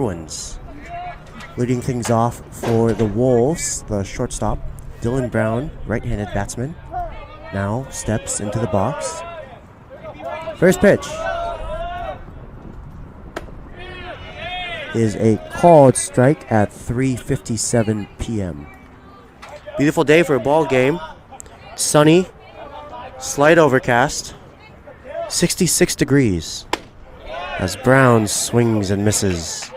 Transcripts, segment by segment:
Bruins. Leading things off for the Wolves, the shortstop, Dylan Brown, right-handed batsman, now steps into the box. First pitch is a called strike at 3:57 p.m. Beautiful day for a ball game. Sunny, slight overcast, 66 degrees as Brown swings and misses.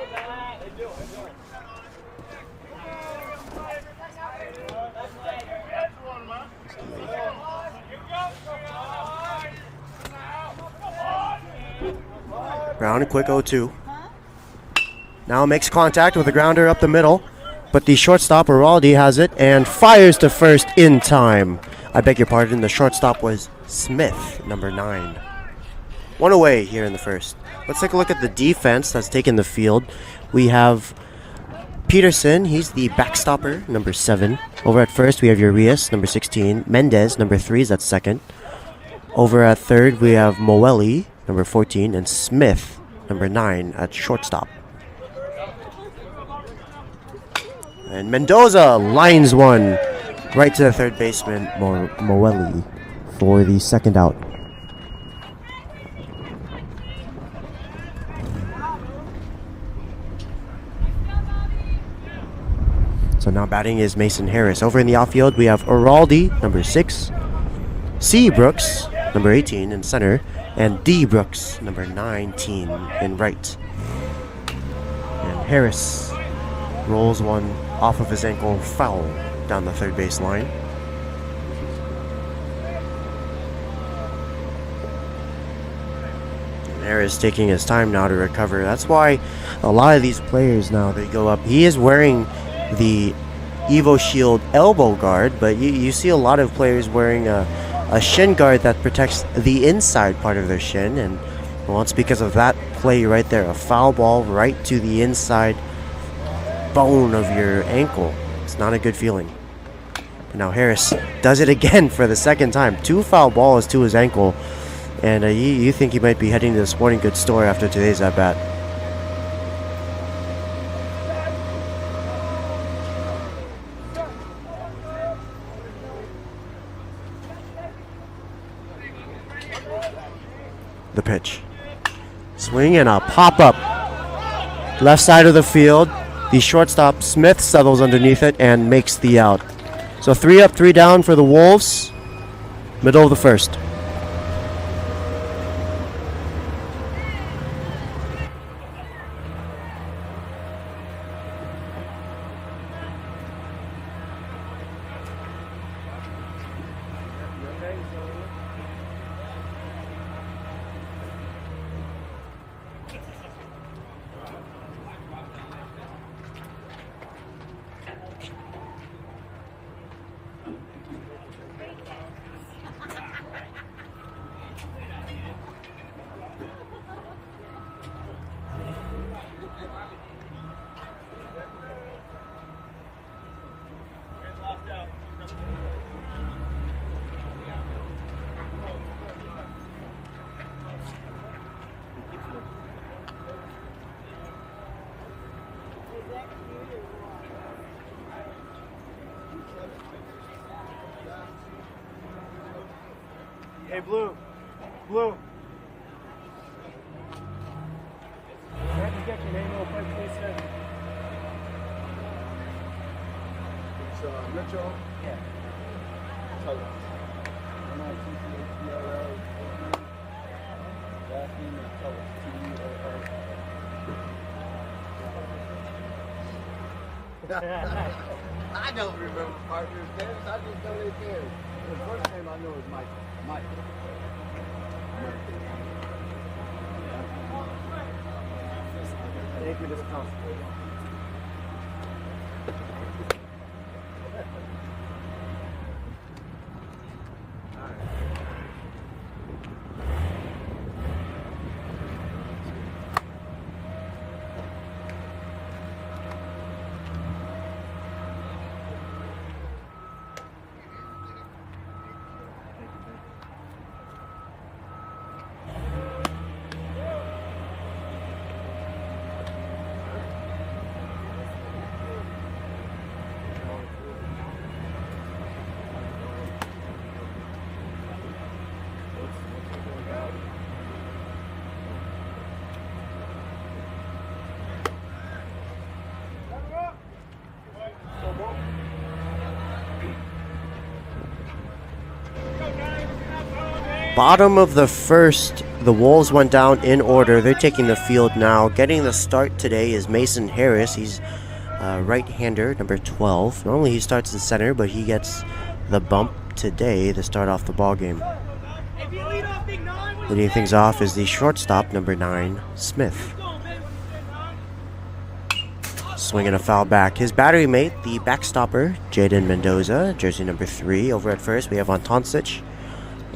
Brown, a quick 0-2. Now makes contact with a grounder up the middle, but the shortstop, Araldi, has it and fires to first in time. I beg your pardon, the shortstop was Smith, number 9. One away here in the first. Let's take a look at the defense that's taken the field. We have Peterson, he's the backstopper, number 7. Over at first, we have Urias, number 16. Mendez, number 3, is at second. Over at third, we have Moeli, number 14, and Smith, number 9, at shortstop. And Mendoza lines one right to the third baseman, Moeli, for the second out. So now batting is Mason Harris. Over in the outfield, we have Araldi, number 6, C. Brooks, number 18, in center, and D. Brooks, number 19, in right. And Harris rolls one off of his ankle, foul down the third base line. And Harris taking his time now to recover. That's why a lot of these players now, they go up. He is wearing the Evo Shield elbow guard, but you see a lot of players wearing a shin guard that protects the inside part of their shin, and well, it's because of that play right there, a foul ball right to the inside bone of your ankle. It's not a good feeling. But now Harris does it again for the second time. 2 foul balls to his ankle, and you think he might be heading to the sporting goods store after today's at-bat. The pitch. Swing and a pop-up. Left side of the field. The shortstop, Smith, settles underneath it and makes the out. So 3 up, 3 down for the Wolves. Middle of the first. Hey, Blue. Blue. I have to get your name real quick, please, sir. It's Mitchell. Yeah. Tell us. I don't remember partners' names. I just know they did. The first name I know is Michael. Mike. Thank you, Mr. Constable. Bottom of the first, the Wolves went down in order. They're taking the field now. Getting the start today is Mason Harris. He's a right-hander, number 12. Normally he starts in center, but he gets the bump today to start off the ball game. Leading things off is the shortstop, number 9, Smith. Swinging a foul back. His battery mate, the backstopper, Jaden Mendoza, jersey number 3. Over at first, we have Antoncic.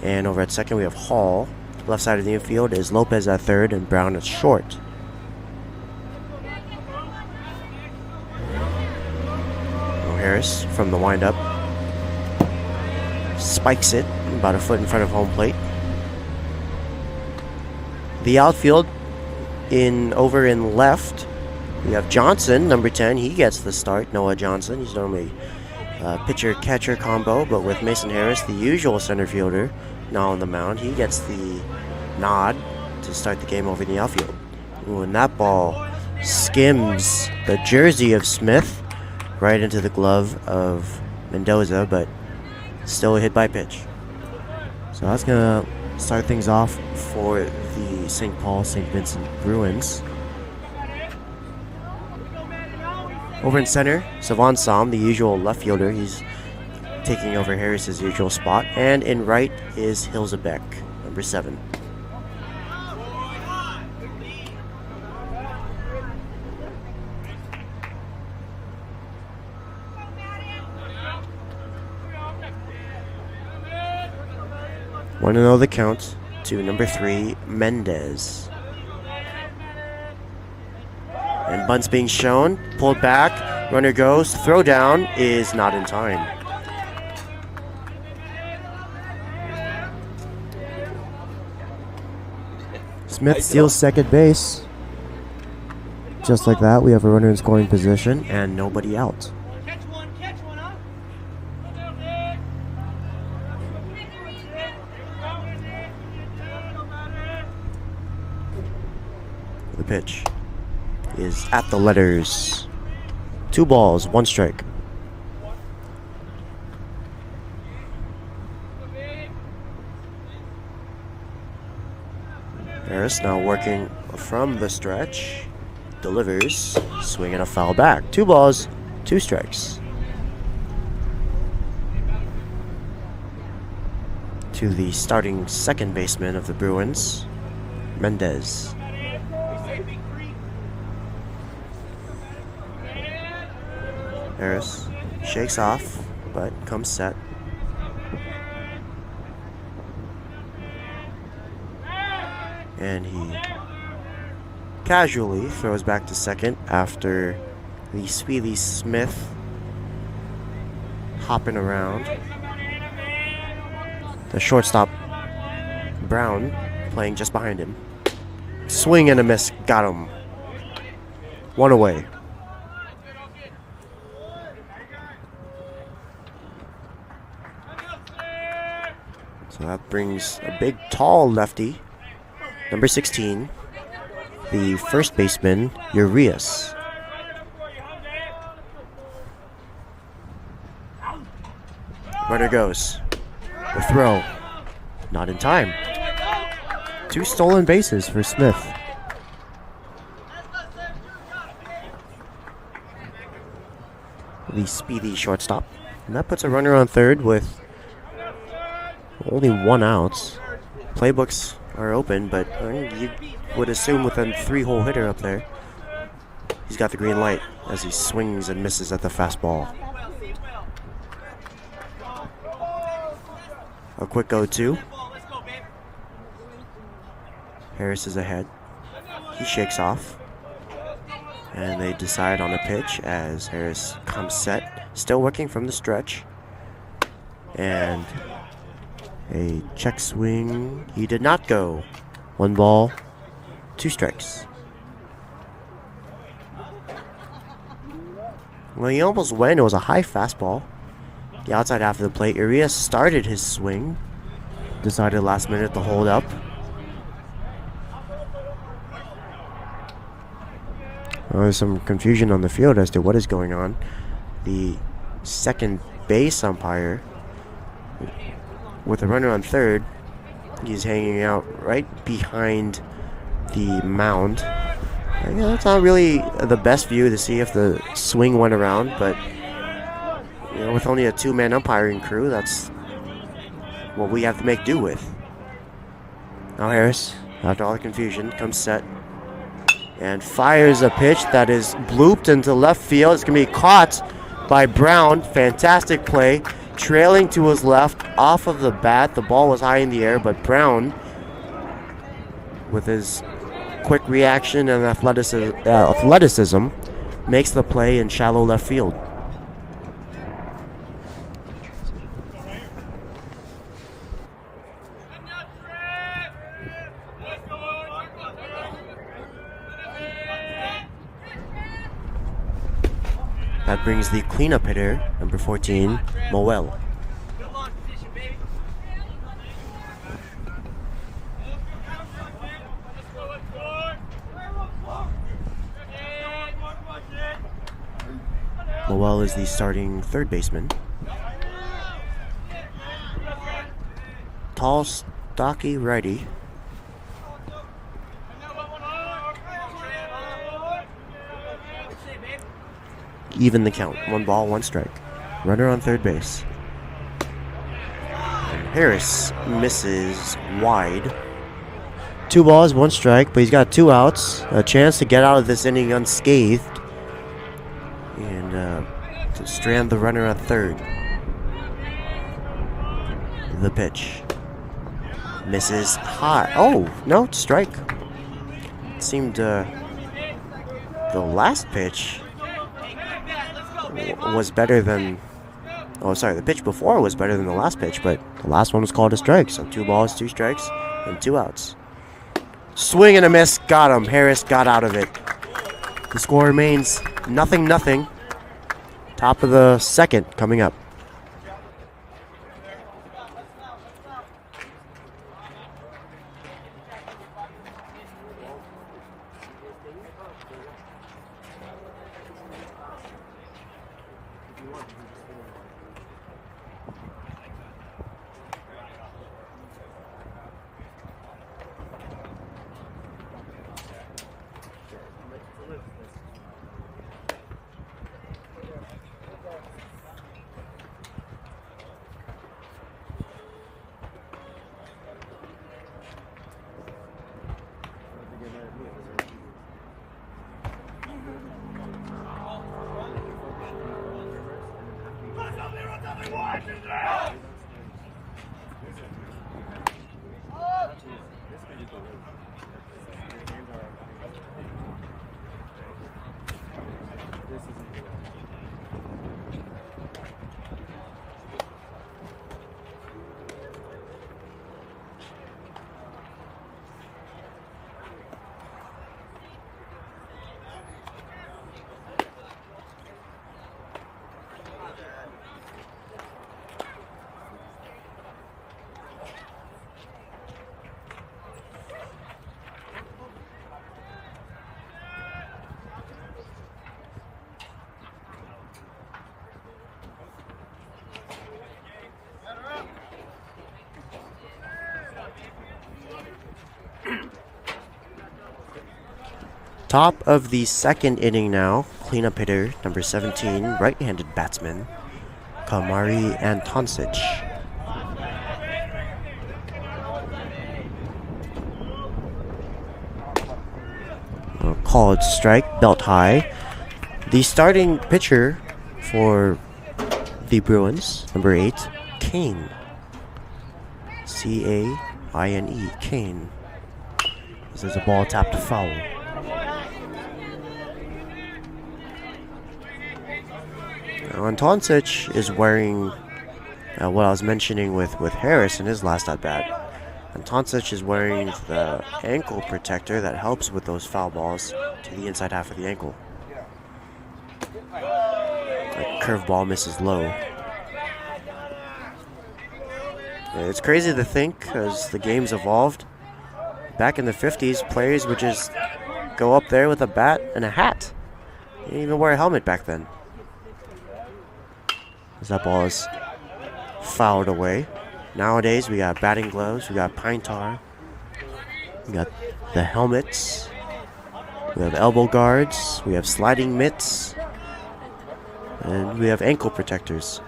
And over at second, we have Hall. Left side of the infield is Lopez at third and Brown at short. Harris from the windup. Spikes it about a foot in front of home plate. The outfield over in left, we have Johnson, number 10. He gets the start. Noah Johnson. He's normally pitcher-catcher combo, but with Mason Harris, the usual center fielder, now on the mound, he gets the nod to start the game over in the outfield. Ooh, and that ball skims the jersey of Smith right into the glove of Mendoza, but still a hit by pitch. So that's going to start things off for the St. Paul St. Vincent Bruins. Over in center, Savon Sam, the usual left fielder. He's taking over Harris's usual spot. And in right is Hilzebeck, number 7. Want to know the count to number 3, Mendez. And bunt's being shown, pulled back, runner goes, throw down is not in time. Smith steals second base. Just like that, we have a runner in scoring position and nobody out. The pitch is at the letters. 2 balls, 1 strike. Harris now working from the stretch. Delivers. Swinging a foul back. 2 balls, 2 strikes. To the starting second baseman of the Bruins, Mendez. Harris shakes off, but comes set. And he casually throws back to second after the speedy Smith hopping around. The shortstop, Brown, playing just behind him. Swing and a miss, got him. 1 away. So that brings a big, tall lefty, number 16, the first baseman, Urias. Runner goes. The throw. Not in time. 2 stolen bases for Smith. The speedy shortstop. And that puts a runner on third with only 1 out. Playbooks are open, but you would assume with a 3-hole hitter up there, he's got the green light as he swings and misses at the fastball. A quick 0-2. Harris is ahead. He shakes off. And they decide on a pitch as Harris comes set. Still working from the stretch. And a check swing. He did not go. 1 ball, 2 strikes. Well, he almost went. It was a high fastball. The outside half of the plate. Urias started his swing. Decided last minute to hold up. There's some confusion on the field as to what is going on. The second base umpire, with a runner on third, He's hanging out right behind the mound. Yeah, that's not really the best view to see if the swing went around, but with only a 2-man umpiring crew, that's what we have to make do with. Now Harris, after all the confusion, comes set and fires a pitch that is blooped into left field. It's going to be caught by Brown. Fantastic play. Trailing to his left off of the bat. The ball was high in the air, but Brown, with his quick reaction and athleticism, makes the play in shallow left field. That brings the cleanup hitter, number 14, Moel. Moel is the starting third baseman. Tall, stocky righty. Even the count. 1 ball, 1 strike. Runner on third base. And Harris misses wide. 2 balls, 1 strike, but he's got 2 outs. A chance to get out of this inning unscathed. And to strand the runner at third. The pitch. Misses high. Oh, no, strike. It seemed the last pitch was better than... Oh, sorry, the pitch before was better than the last pitch, but the last one was called a strike. So 2 balls, 2 strikes, and 2 outs. Swing and a miss. Got him. Harris got out of it. The score remains 0-0. Top of the second coming up. Top of the second inning now. Cleanup hitter, number 17, right-handed batsman, Kamari Antoncic. Called strike, belt high. The starting pitcher for the Bruins, number 8, Kane. C-A-I-N-E, Kane. This is a ball tapped foul. Now, Antoncic is wearing what I was mentioning with Harris in his last at-bat. Antoncic is wearing the ankle protector that helps with those foul balls to the inside half of the ankle. That curveball misses low. It's crazy to think, as the game's evolved. Back in the 50s, players would just go up there with a bat and a hat. They didn't even wear a helmet back then. As that ball is fouled away. Nowadays, we got batting gloves, we got pine tar, we got the helmets, we have elbow guards, we have sliding mitts, and we have ankle protectors.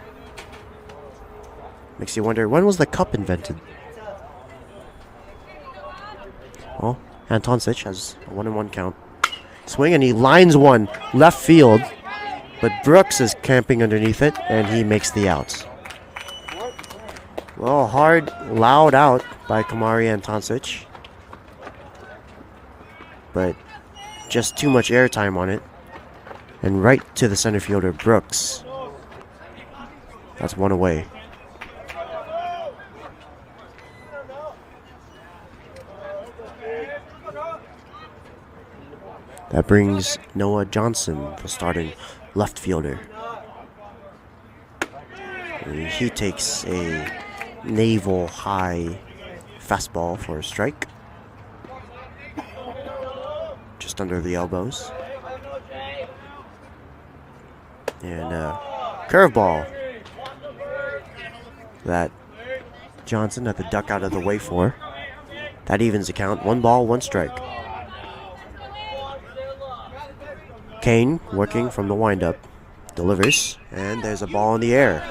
Makes you wonder, when was the cup invented? Well, Antoncic has a 1-1 count. Swing, and he lines one left field, but Brooks is camping underneath it, and he makes the outs. Well, hard, loud out by Kamari Antoncic, but just too much airtime on it, and right to the center fielder, Brooks. That's one away. That brings Noah Johnson, the starting left fielder. He takes a navel high fastball for a strike. Just under the elbows. And a curveball that Johnson had to duck out of the way for. That evens the count. 1 ball, 1 strike. Kane working from the windup. Delivers. And there's a ball in the air.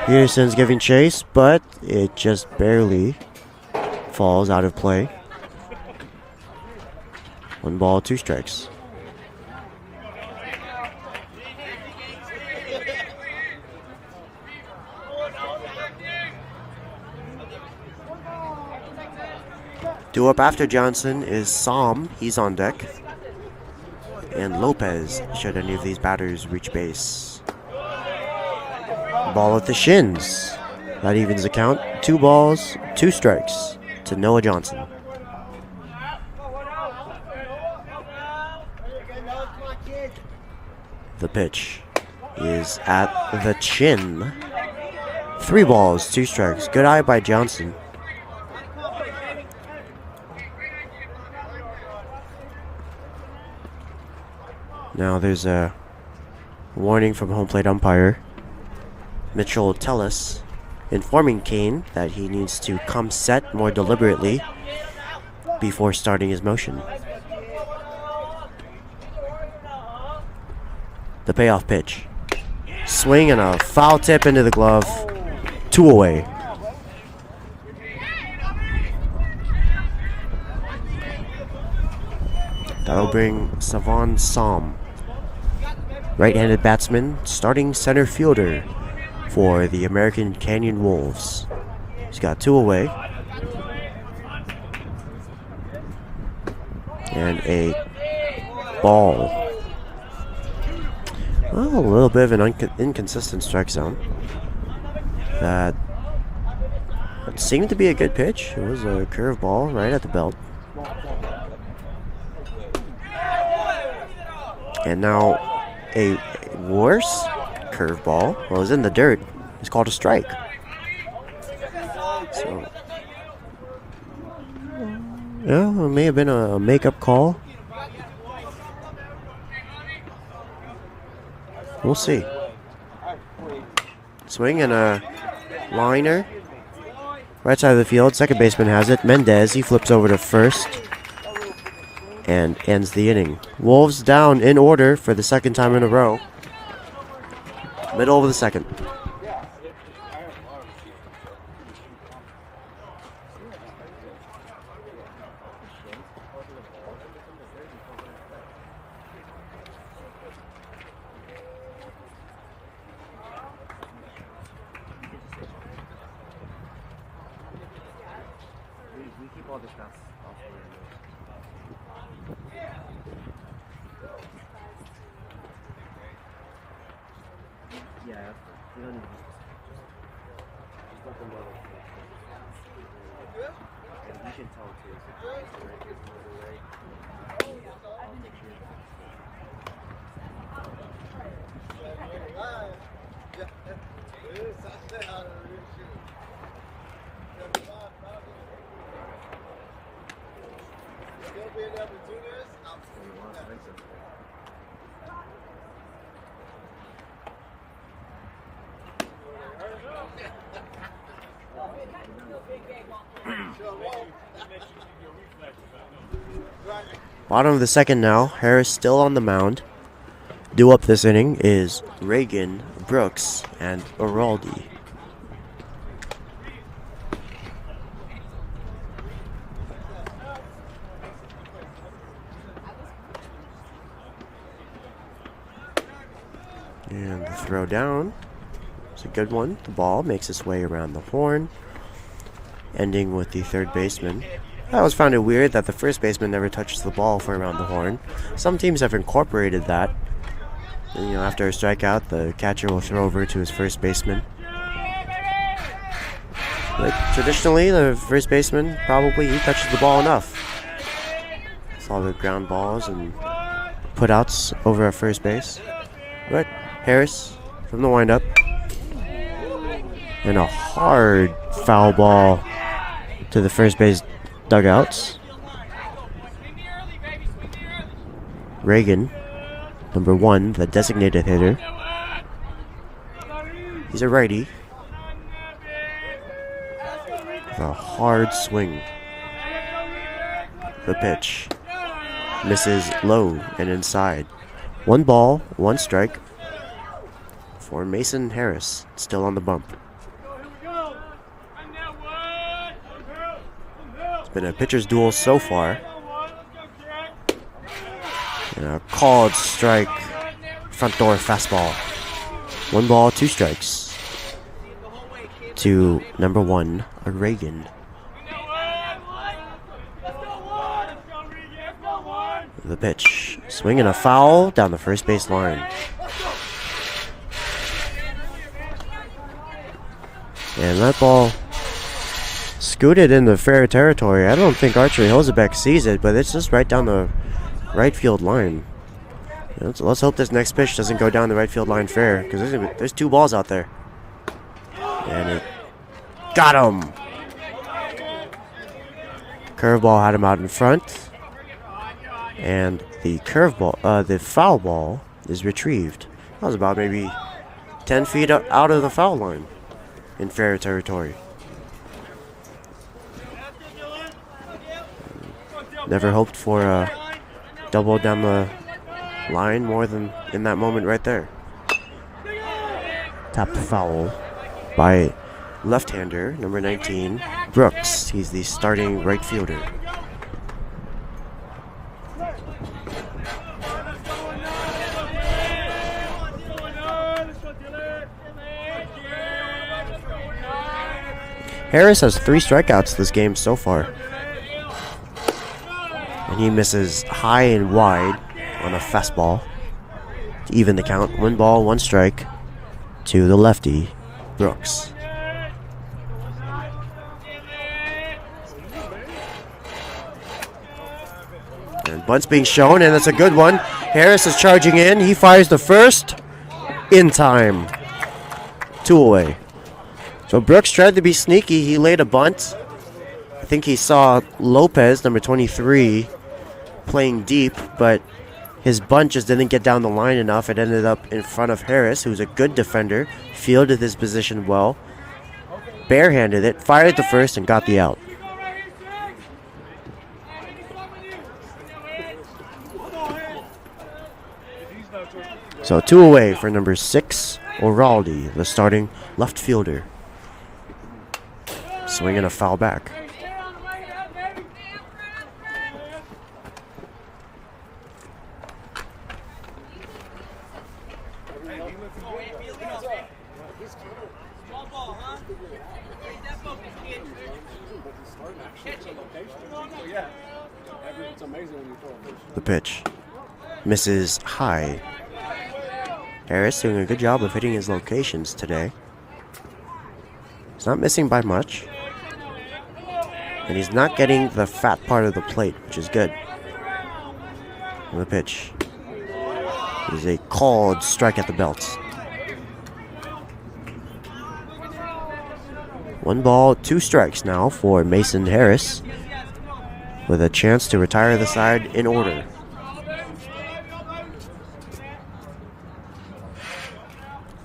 Peterson's giving chase, but it just barely falls out of play. 1 ball, 2 strikes. Due up after Johnson is Som. He's on deck. And Lopez, should any of these batters reach base. Ball at the shins. That evens the count. 2 balls, 2 strikes to Noah Johnson. The pitch is at the chin. 3 balls, 2 strikes. Good eye by Johnson. Now there's a warning from home plate umpire Mitchell Tellis, informing Kane that he needs to come set more deliberately before starting his motion. The payoff pitch. Swing and a foul tip into the glove. 2 away. That'll bring Savon Som, right-handed batsman, starting center fielder for the American Canyon Wolves. He's got 2 away. And a ball. Well, a little bit of an inconsistent strike zone. That seemed to be a good pitch. It was a curveball right at the belt. And now a worse curveball, well, it was in the dirt, it's called a strike. So, yeah, it may have been a makeup call. We'll see. Swing and a liner. Right side of the field, second baseman has it. Mendez, he flips over to first and ends the inning. Wolves down in order for the second time in a row. Middle of the second. We keep all the stuff off. Yeah, we don't need to just let them know. And you can tell too. Bottom of the second now. Harris still on the mound. Due up this inning is Reagan, Brooks, and Araldi. And the throw down. It's a good one. The ball makes its way around the horn, ending with the third baseman. I always found it weird that the first baseman never touches the ball for around the horn. Some teams have incorporated that. And, after a strikeout, the catcher will throw over to his first baseman. But traditionally, the first baseman probably he touches the ball enough. Saw the ground balls and putouts over at first base. But Harris from the windup. And a hard foul ball to the first base dugouts. Reagan, number 1, the designated hitter. He's a righty. A hard swing. The pitch misses low and inside. 1 ball, 1 strike for Mason Harris, still on the bump. It's been a pitcher's duel so far. And a called strike, front door fastball. 1 ball, 2 strikes to number 1, Reagan. The pitch, swinging a foul down the first base line. And that ball scooted into fair territory. I don't think Archer Hilzebeck sees it, but it's just right down the right field line. So let's hope this next pitch doesn't go down the right field line fair, because there's 2 balls out there. And it got him. Curveball had him out in front. And the the foul ball is retrieved. That was about maybe 10 feet out of the foul line in fair territory. Never hoped for a double down the line more than in that moment right there. Tapped foul by left-hander, number 19, Brooks. He's the starting right fielder. Harris has 3 strikeouts this game so far. And he misses high and wide on a fastball to even the count. 1 ball, 1 strike to the lefty, Brooks. And bunt's being shown, and it's a good one. Harris is charging in. He fires the first in time. 2 away. So Brooks tried to be sneaky. He laid a bunt. I think he saw Lopez, number 23, playing deep, but his bunt just didn't get down the line enough. It ended up in front of Harris, who's a good defender, fielded his position well, barehanded it, fired the first, and got the out. So 2 away for number 6, Araldi, the starting left fielder. Swinging a foul back. The pitch misses high. Harris doing a good job of hitting his locations today. He's not missing by much. And he's not getting the fat part of the plate, which is good. And the pitch is a called strike at the belt. 1 ball, 2 strikes now for Mason Harris, with a chance to retire the side in order.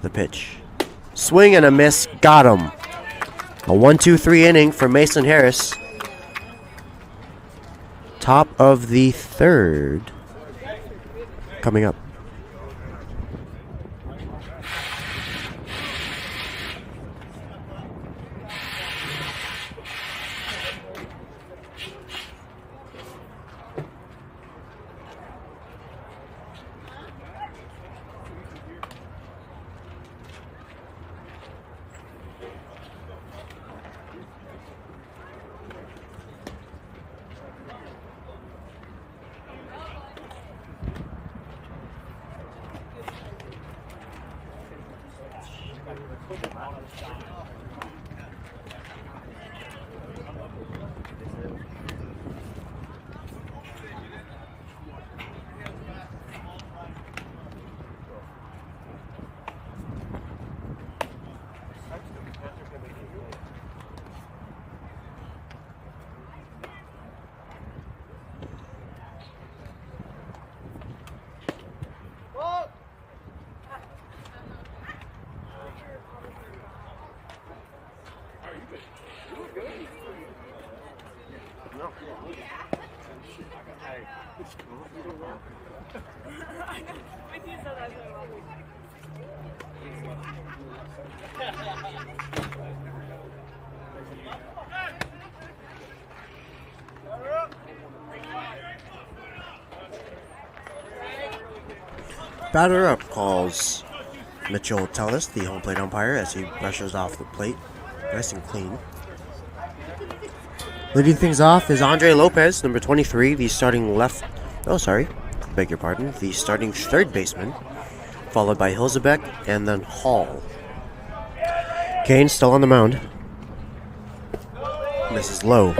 The pitch. Swing and a miss. Got him. A 1-2-3 inning for Mason Harris. Top of the third coming up. Batter up, calls Mitchell Tellis, the home plate umpire, as he brushes off the plate. Nice and clean. Leading things off is Andre Lopez, number 23, the starting left... Oh, sorry. Beg your pardon. The starting third baseman, followed by Hilzebeck and then Hall. Kane still on the mound. Misses low.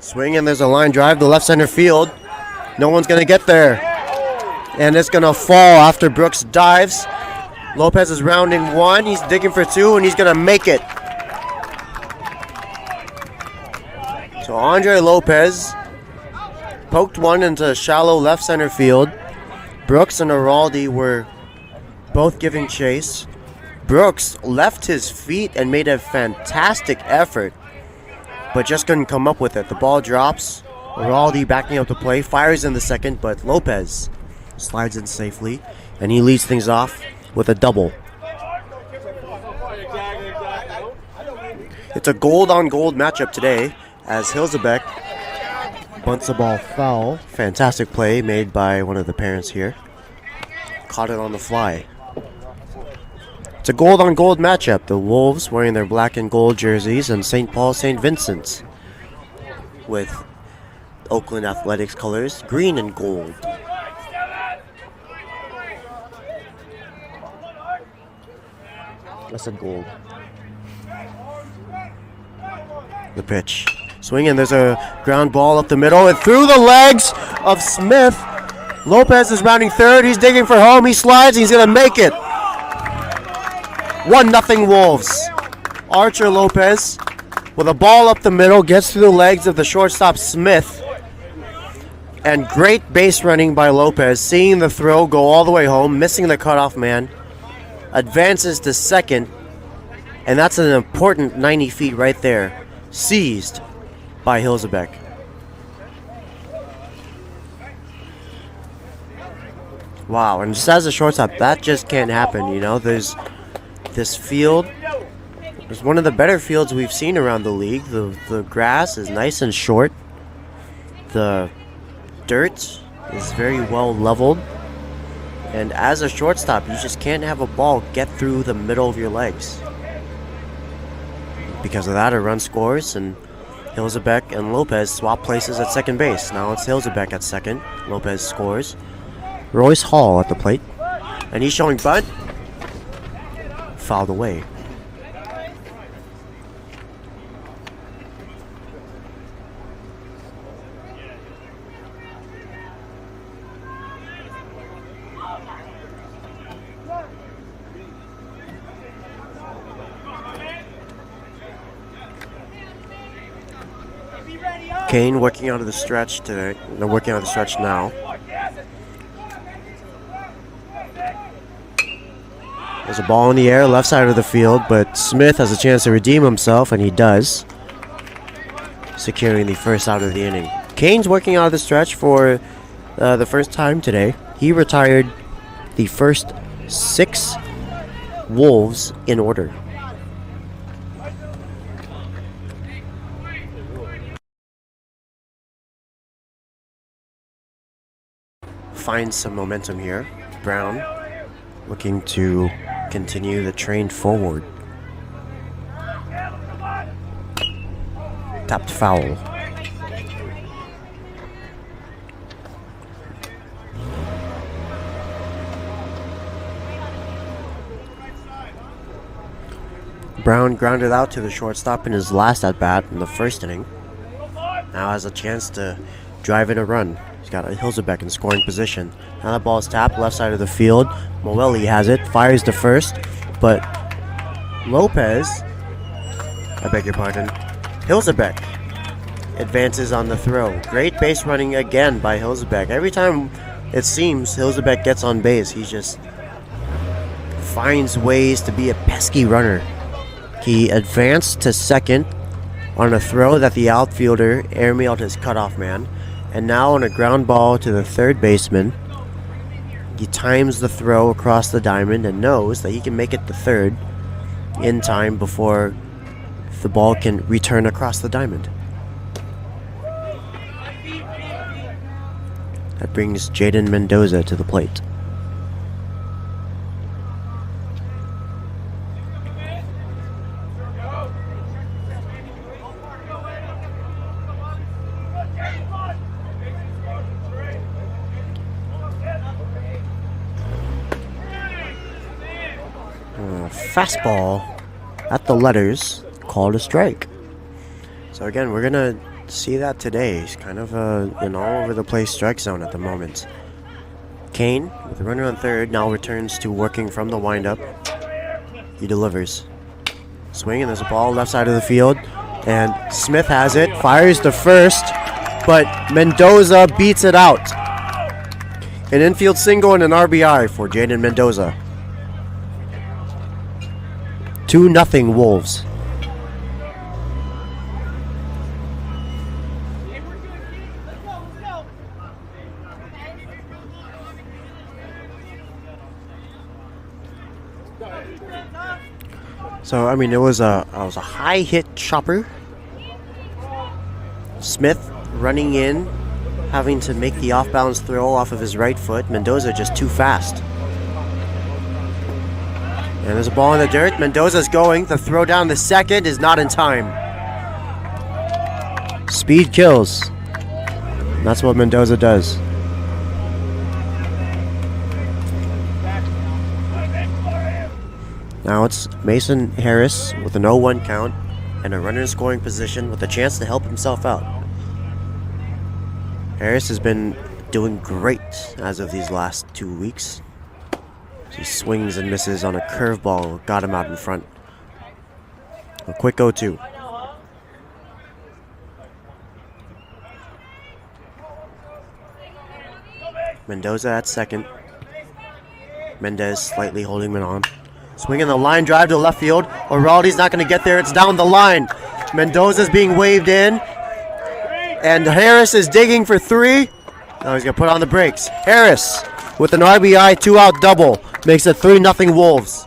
Swing, and there's a line drive to left center field. No one's going to get there. And it's going to fall after Brooks dives. Lopez is rounding one. He's digging for two, and he's going to make it. So Andre Lopez poked one into shallow left center field. Brooks and Araldi were both giving chase. Brooks left his feet and made a fantastic effort, but just couldn't come up with it. The ball drops. Araldi backing up the play, fires in the second, but Lopez slides in safely, and he leads things off with a double. It's a gold-on-gold matchup today, as Hilzebeck bunts the ball foul. Fantastic play made by one of the parents here. Caught it on the fly. It's a gold-on-gold matchup. The Wolves wearing their black and gold jerseys, and St. Paul St. Vincent's with Oakland Athletics colors, green and gold. I said gold. The pitch. Swing, and there's a ground ball up the middle and through the legs of Smith. Lopez is rounding third. He's digging for home. He slides. He's going to make it. 1-0 Wolves. Archer Lopez with a ball up the middle gets through the legs of the shortstop Smith. And great base running by Lopez, seeing the throw go all the way home, missing the cutoff man. Advances to second, and that's an important 90 feet right there. Seized by Hilzebeck. Wow, and just as a shortstop, that just can't happen, you know. There's this field. It's one of the better fields we've seen around the league. The grass is nice and short. The dirt is very well leveled. And as a shortstop, you just can't have a ball get through the middle of your legs. Because of that, a run scores, and Hilzebeck and Lopez swap places at second base. Now it's Hilzebeck at second. Lopez scores. Royce Hall at the plate. And he's showing bunt. Fouled away. Kane working out of the stretch today. They're working out of the stretch now. There's a ball in the air, left side of the field, but Smith has a chance to redeem himself, and he does, securing the first out of the inning. Kane's working out of the stretch for the first time today. He retired the first 6 Wolves in order. Finds some momentum here. Brown looking to continue the train forward. Tapped foul. Brown grounded out to the shortstop in his last at-bat in the first inning. Now has a chance to drive in a run. He's got Hilzebeck in scoring position. Now that ball is tapped left side of the field. Moeli has it, fires to first, but Lopez, I beg your pardon, Hilzebeck advances on the throw. Great base running again by Hilzebeck. Every time it seems Hilzebeck gets on base, he just finds ways to be a pesky runner. He advanced to second on a throw that the outfielder airmailed his cutoff man. And now on a ground ball to the third baseman, he times the throw across the diamond and knows that he can make it to third in time before the ball can return across the diamond. That brings Jaden Mendoza to the plate. Fastball at the letters, called a strike. So again, we're gonna see that today. He's kind of an all over the place strike zone at the moment. Kane, with a runner on third, now returns to working from the windup. He delivers. Swing, and there's a ball left side of the field, and Smith has it, fires to first, but Mendoza beats it out. An infield single and an RBI for Jaden Mendoza. 2-0 Wolves. So I mean, it was a high hit chopper. Smith running in, having to make the off balance throw off of his right foot. Mendoza just too fast. And there's a ball in the dirt. Mendoza's going. The throw down the second is not in time. Speed kills. That's what Mendoza does. Now it's Mason Harris with an 0-1 count and a runner in scoring position with a chance to help himself out. Harris has been doing great as of these last 2 weeks. He swings and misses on a curveball, got him out in front. A quick 0-2. Mendoza at second. Mendez slightly holding him on. Swinging the line drive to left field. Oraldi's not going to get there. It's down the line. Mendoza's being waved in. And Harris is digging for 3. Now he's going to put on the brakes. Harris with an RBI 2-out double makes it 3-0 Wolves.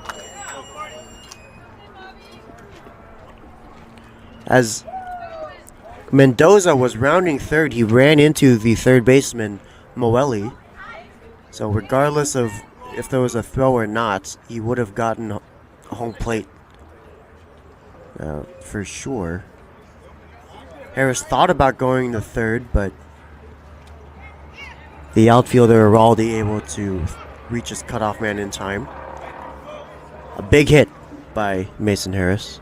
As Mendoza was rounding third, he ran into the third baseman, Moeli. So regardless of if there was a throw or not, he would have gotten home plate for sure. Harris thought about going to third, but the outfielder Araldi able to reach his cutoff man in time. A big hit by Mason Harris.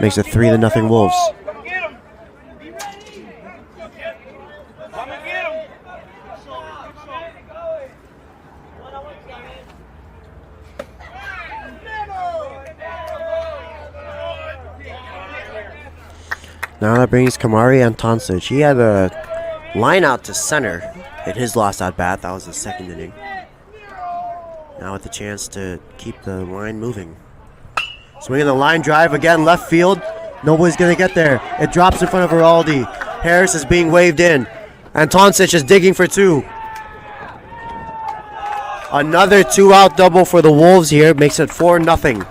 Makes it 3-0 Wolves. Now that brings Kamari Antoncic. He had a line out to center in his last at bat. That was the second inning. Now with the chance to keep the line moving. Swinging the line drive again, left field. Nobody's going to get there. It drops in front of Giraldi. Harris is being waved in. Antoncic is digging for two. Another 2-out double for the Wolves here. Makes it 4-0.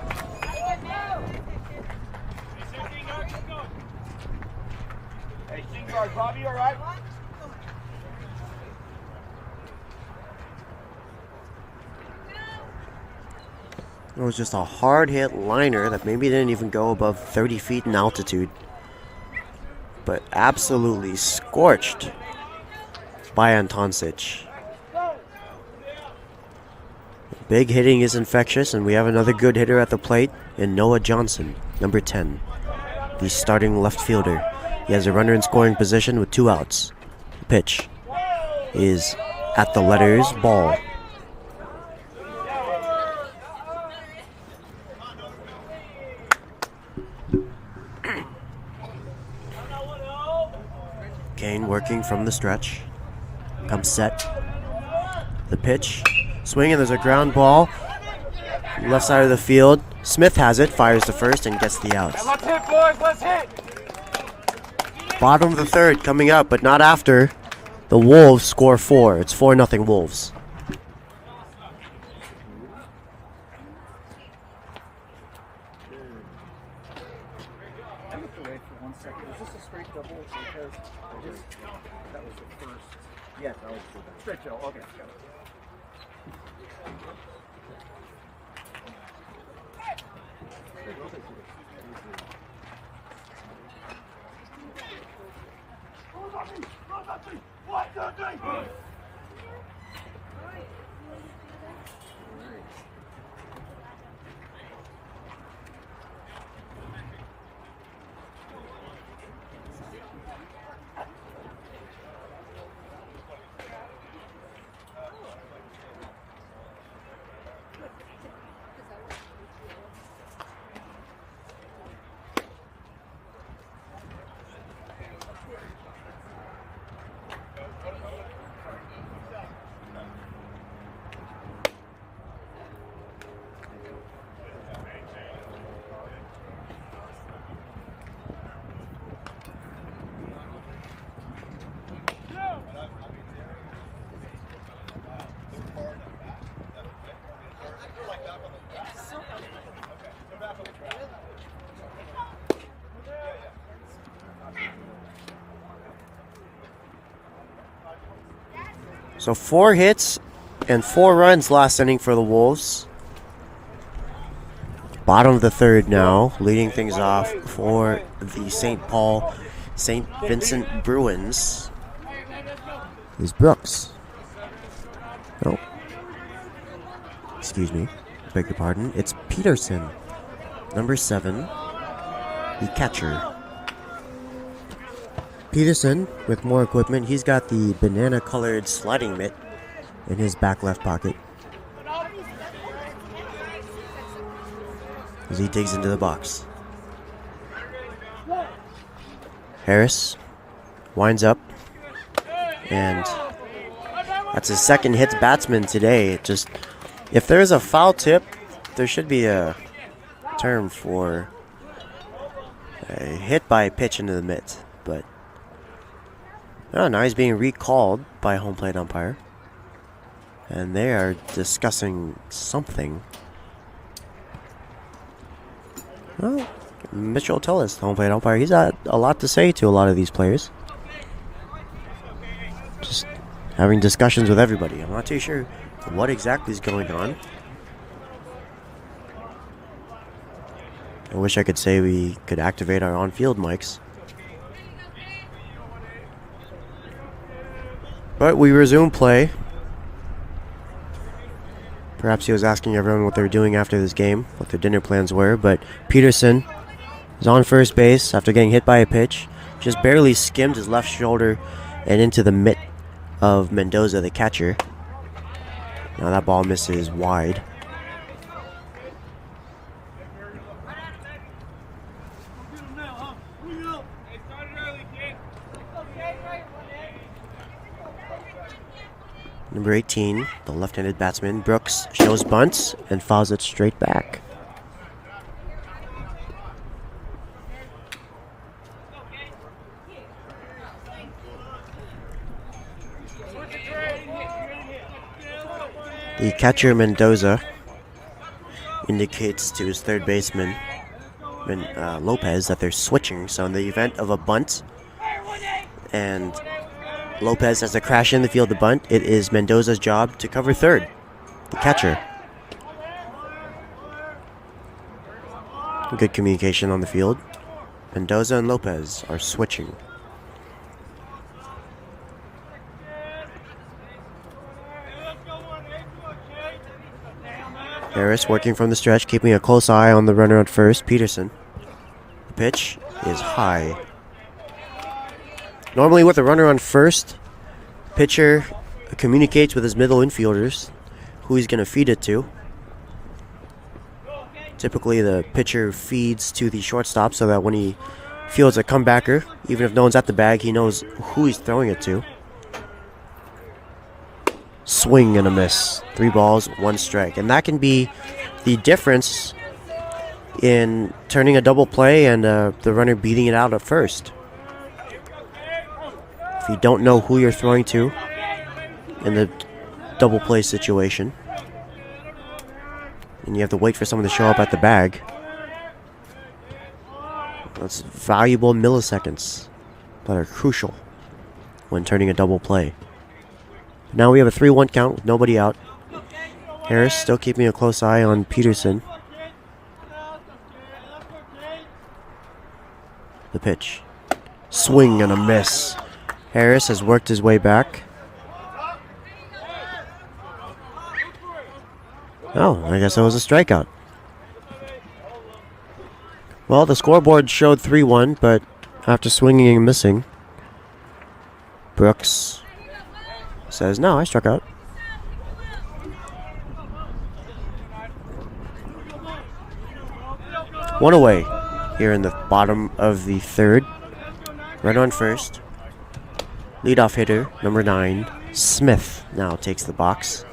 Bobby, all right? It was just a hard hit liner that maybe didn't even go above 30 feet in altitude. But absolutely scorched by Antoncic. Big hitting is infectious, and we have another good hitter at the plate in Noah Johnson, number 10. The starting left fielder. He has a runner in scoring position with 2 outs. The pitch is at the letters ball. Kane working from the stretch. Comes set. The pitch. Swinging, there's a ground ball. Left side of the field. Smith has it, fires to first, and gets the outs. Let's hit, boys, let's hit! Bottom of the third coming up, but not after. The Wolves score 4. It's 4-0 Wolves. I looked away for 1 second. Is this a straight double? Because that was the first. Yes, that was straight double. Okay, got it. So 4 hits and 4 runs last inning for the Wolves. Bottom of the third now, leading things off for the St. Vincent Bruins is Brooks. Oh. Excuse me. Beg your pardon. It's Peterson, number 7, the catcher. Peterson, with more equipment, he's got the banana-colored sliding mitt in his back left pocket as he digs into the box. Harris winds up, and that's his second hit batsman today. If there's a foul tip, there should be a term for a hit by pitch into the mitt, but now he's being recalled by a home plate umpire. And they are discussing something. Well, Mitchell Tillis, the home plate umpire, he's got a lot to say to a lot of these players. Just having discussions with everybody. I'm not too sure what exactly is going on. I wish I could say we could activate our on-field mics. But we resume play. Perhaps he was asking everyone what they were doing after this game, what their dinner plans were. But Peterson is on first base after getting hit by a pitch. Just barely skimmed his left shoulder and into the mitt of Mendoza, the catcher. Now that ball misses wide. Number 18, the left-handed batsman, Brooks, shows bunts and fouls it straight back. The catcher, Mendoza, indicates to his third baseman, Lopez, that they're switching. So in the event of a bunt and Lopez has to crash in the field to bunt, it is Mendoza's job to cover third, the catcher. Good communication on the field. Mendoza and Lopez are switching. Harris working from the stretch, keeping a close eye on the runner at first, Peterson. The pitch is high. Normally with a runner on first, pitcher communicates with his middle infielders who he's going to feed it to. Typically the pitcher feeds to the shortstop so that when he fields a comebacker, even if no one's at the bag, he knows who he's throwing it to. Swing and a miss. 3 balls, 1 strike. And that can be the difference in turning a double play and the runner beating it out at first. If you don't know who you're throwing to in the double play situation, and you have to wait for someone to show up at the bag, that's valuable milliseconds that are crucial when turning a double play. Now we have a 3-1 count with nobody out. Harris still keeping a close eye on Peterson. The pitch. Swing and a miss. Harris has worked his way back. Oh, I guess that was a strikeout. Well, the scoreboard showed 3-1, but after swinging and missing, Brooks says, no, I struck out. One away here in the bottom of the third. Runner on first. Leadoff hitter, number 9, Smith, now takes the box.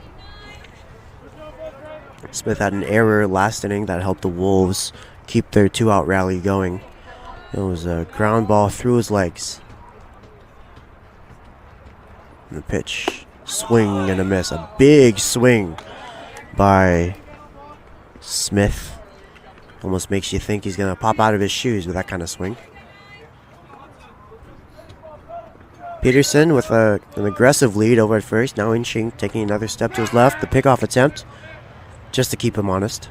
Smith had an error last inning that helped the Wolves keep their 2-out rally going. It was a ground ball through his legs. And the pitch, swing and a miss. A big swing by Smith. Almost makes you think he's going to pop out of his shoes with that kind of swing. Peterson with an aggressive lead over at first. Now inching, taking another step to his left. The pickoff attempt, just to keep him honest.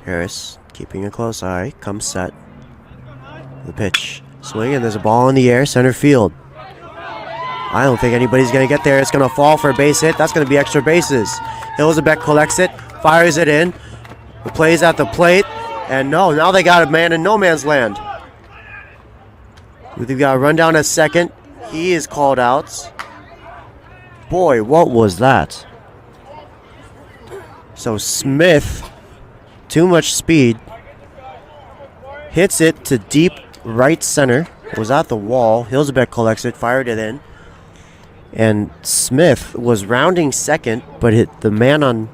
Harris keeping a close eye, comes set. The pitch, swing, and there's a ball in the air, center field. I don't think anybody's going to get there. It's going to fall for a base hit. That's going to be extra bases. Hilzebeck collects it, fires it in. The play's at the plate, and no, now they got a man in no man's land. We've got a rundown at second. He is called out. Boy, what was that? So Smith, too much speed, hits it to deep right center. It was at the wall. Hilzebeck collects it, fired it in. And Smith was rounding second, but hit the man on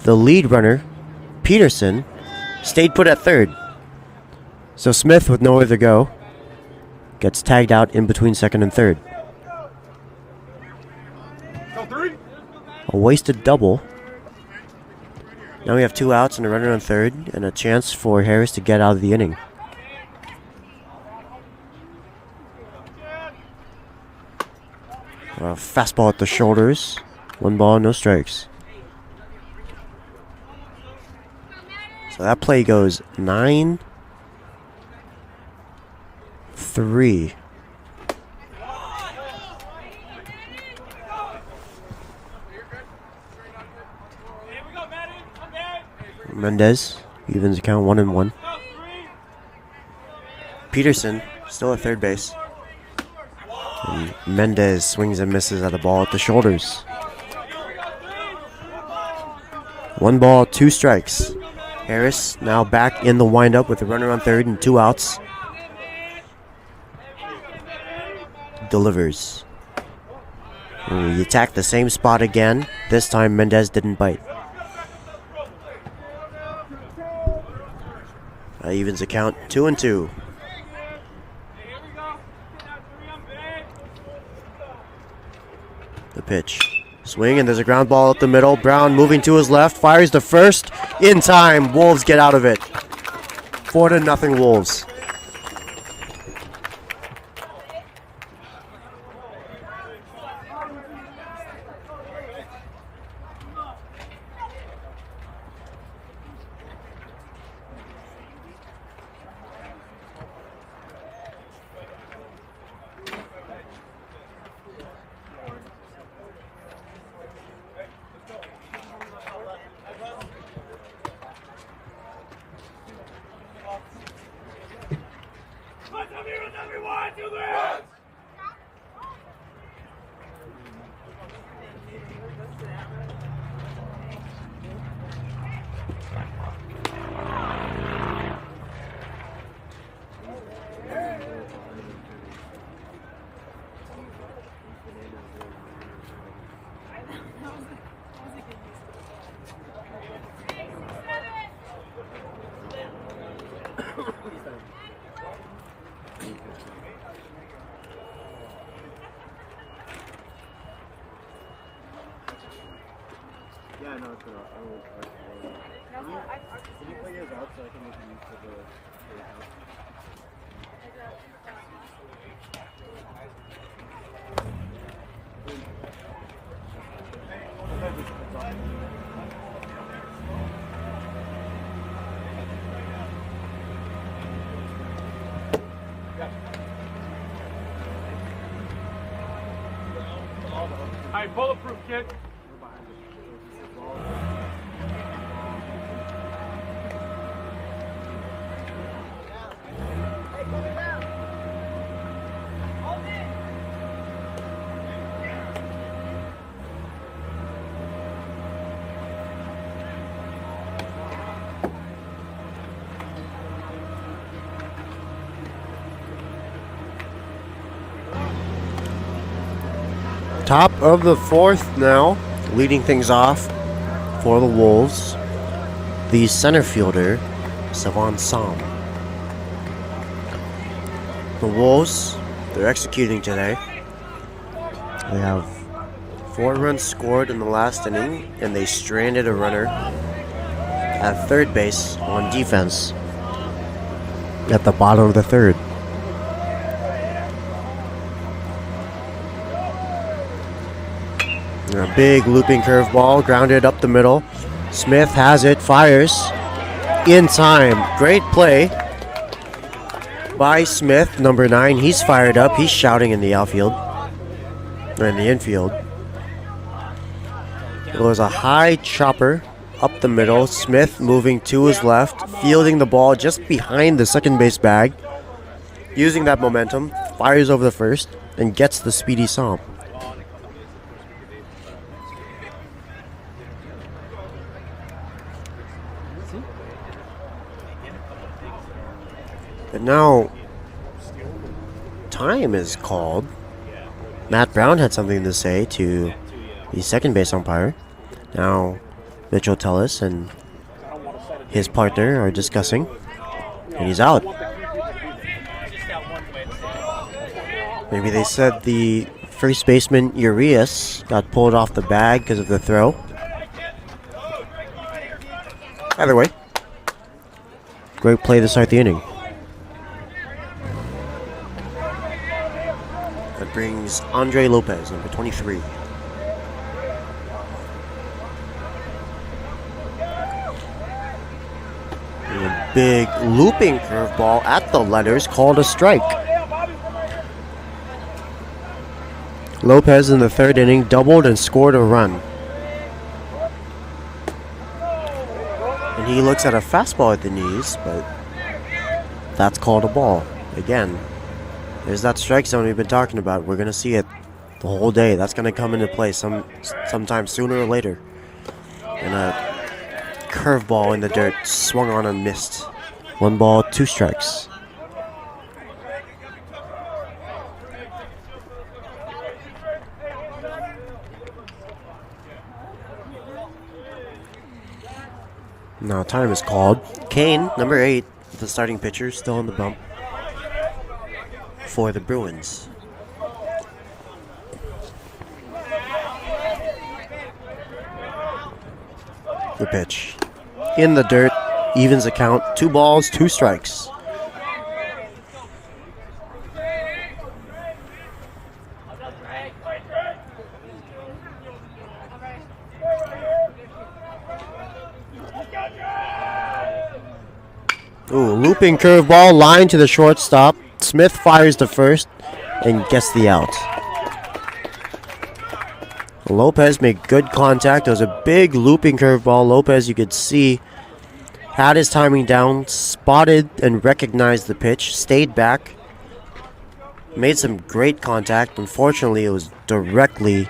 the lead runner, Peterson, stayed put at third. So Smith, with nowhere to go, gets tagged out in between second and third. A wasted double. Now we have 2 outs and a runner on third, and a chance for Harris to get out of the inning. Fastball at the shoulders. 1 ball, no strikes. So that play goes 9-3. Mendez evens the count 1-1. Peterson still at third base. And Mendez swings and misses at the ball at the shoulders. 1 ball, 2 strikes. Harris now back in the windup with a runner on third and 2 outs. Delivers. He attacked the same spot again. This time Mendez didn't bite. That evens the count 2-2. The pitch. Swing, and there's a ground ball up the middle. Brown moving to his left, fires to first. In time, Wolves get out of it. 4-0 Wolves. Yeah, no, it's good. Can you play yours out so I can make use of the house? Alright, bulletproof, kid. Top of the 4th now, leading things off for the Wolves. The center fielder, Savon Sam. The Wolves, they're executing today. They have 4 runs scored in the last inning, and they stranded a runner at third base on defense at the bottom of the 3rd. A big looping curveball, grounded up the middle. Smith has it, fires in time. Great play by Smith, number 9. He's fired up. He's shouting in the outfield, or in the infield. It was a high chopper up the middle. Smith moving to his left, fielding the ball just behind the second base bag. Using that momentum, fires over the first and gets the speedy Psalm. But now, time is called. Matt Brown had something to say to the second base umpire. Now, Mitchell Tellis and his partner are discussing, and he's out. Maybe they said the first baseman, Urias, got pulled off the bag because of the throw. Either way, great play to start the inning. That brings Andre Lopez, number 23. And a big looping curveball at the letters, called a strike. Lopez in the 3rd inning doubled and scored a run. And he looks at a fastball at the knees, but that's called a ball. Again, there's that strike zone we've been talking about. We're going to see it the whole day. That's going to come into play sometime sooner or later. And curveball in the dirt, swung on and missed. 1 ball, 2 strikes. Now time is called. Kane, number 8, the starting pitcher, still on the bump for the Bruins. The pitch. In the dirt, evens the count. 2 balls, 2 strikes. Ooh, looping curveball, line to the shortstop. Smith fires to first and gets the out. Lopez made good contact. It was a big looping curveball. Lopez, you could see, had his timing down, spotted and recognized the pitch, stayed back, made some great contact. Unfortunately, it was directly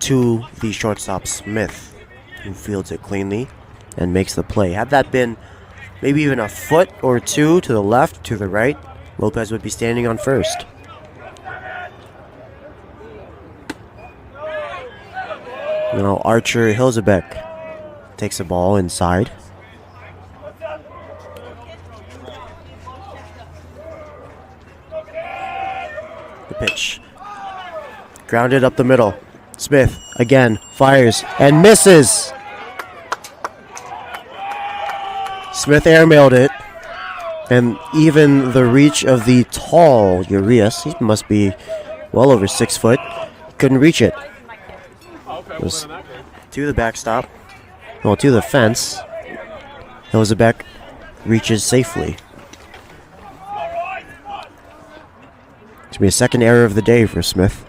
to the shortstop Smith, who fields it cleanly and makes the play. Had that been maybe even a foot or 2 to the left, to the right, Lopez would be standing on first. Now Archer Hilzebeck takes the ball inside. The pitch. Grounded up the middle. Smith again fires and misses. Smith airmailed it. And even the reach of the tall Urias, he must be well over 6 foot, couldn't reach it. It was to the backstop, well, to the fence. Hilzebeck reaches safely. It's going to be a second error of the day for Smith.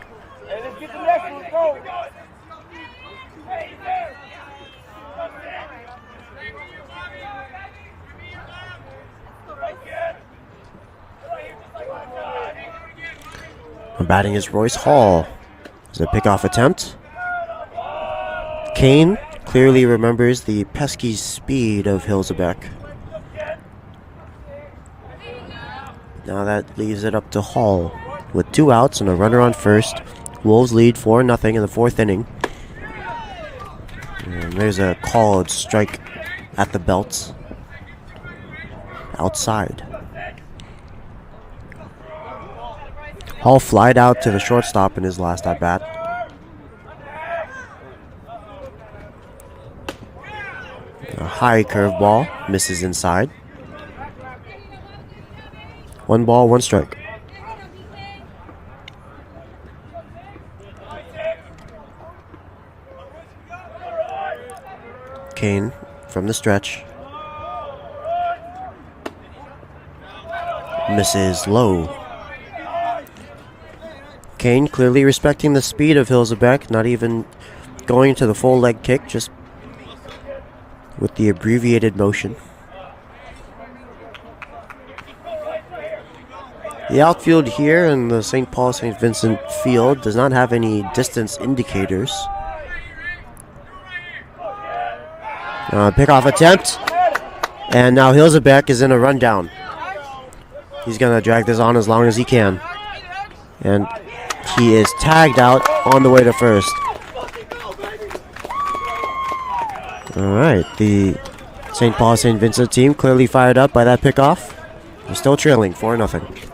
Batting is Royce Hall. There's a pickoff attempt. Kane clearly remembers the pesky speed of Hilzebeck. Now that leaves it up to Hall. With 2 outs and a runner on first, Wolves lead 4-0 in the 4th inning. And there's a called strike at the belt. Outside. Hall flied out to the shortstop in his last at-bat. A high curveball misses inside. 1 ball, 1 strike. Kane from the stretch. Misses low. Kane clearly respecting the speed of Hilzebeck, not even going to the full leg kick, just with the abbreviated motion. The outfield here in the St. Paul St. Vincent field does not have any distance indicators. Pickoff attempt, and now Hilzebeck is in a rundown. He's going to drag this on as long as he can. And he is tagged out on the way to first. Alright, the St. Paul St. Vincent team clearly fired up by that pickoff. They're still trailing 4-0.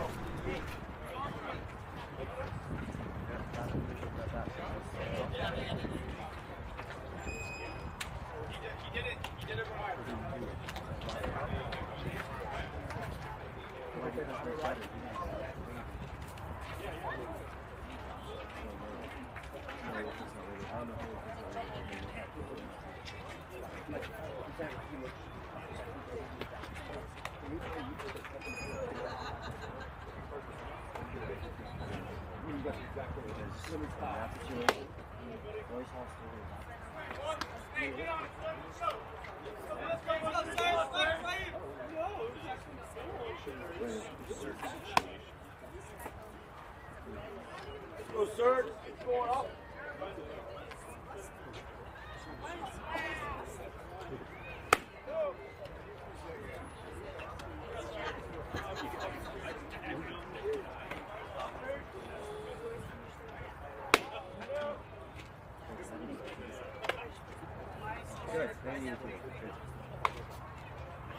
Good. Very easy. Good.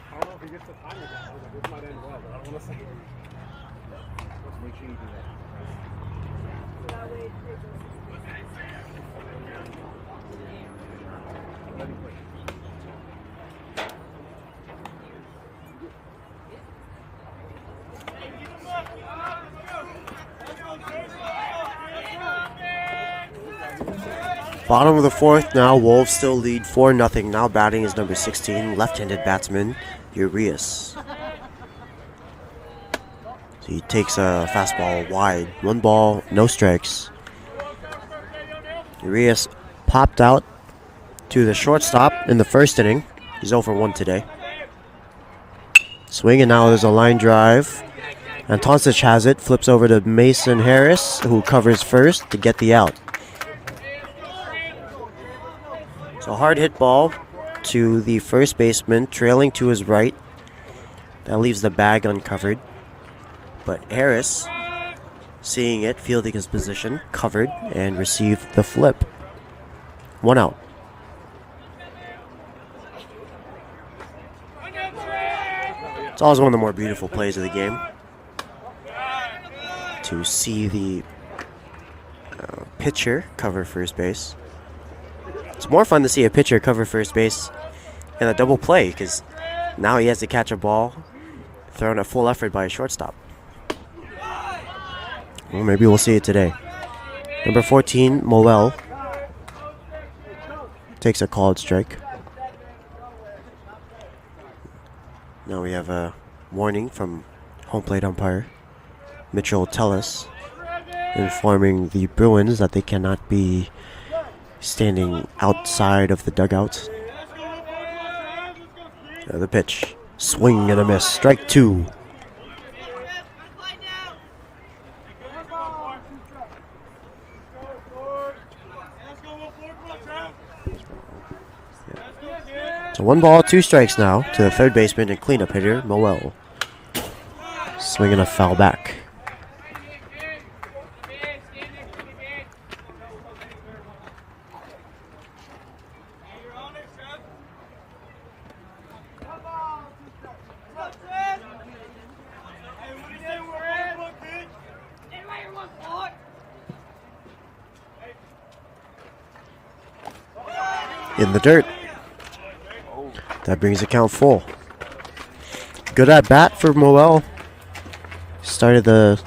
I don't know if he gets the time again. This might end well, but I don't want to say. Make sure you do that. Let me quick. Bottom of the fourth now. Wolves still lead 4-0. Now batting is number 16, left-handed batsman Urias. So he takes a fastball wide. 1 ball, no strikes. Urias popped out to the shortstop in the first inning. He's 0 for 1 today. Swing, and now there's a line drive. And Toncic has it. Flips over to Mason Harris, who covers first to get the out. So hard hit ball to the first baseman, trailing to his right. That leaves the bag uncovered. But Harris, seeing it, fielding his position, covered and received the flip. 1 out. It's always one of the more beautiful plays of the game. To see the pitcher cover first base. It's more fun to see a pitcher cover first base in a double play because now he has to catch a ball thrown at full effort by a shortstop. Well, maybe we'll see it today. Number 14, Moel, takes a called strike. Now we have a warning from home plate umpire Mitchell Tellis, informing the Bruins that they cannot be standing outside of the dugout. The pitch. Swing and a miss. Strike 2. So 1 ball, 2 strikes now to the third baseman and cleanup hitter, Moel. Swinging a foul back. In the dirt. That brings the count full. Good at bat for Moel. Started the...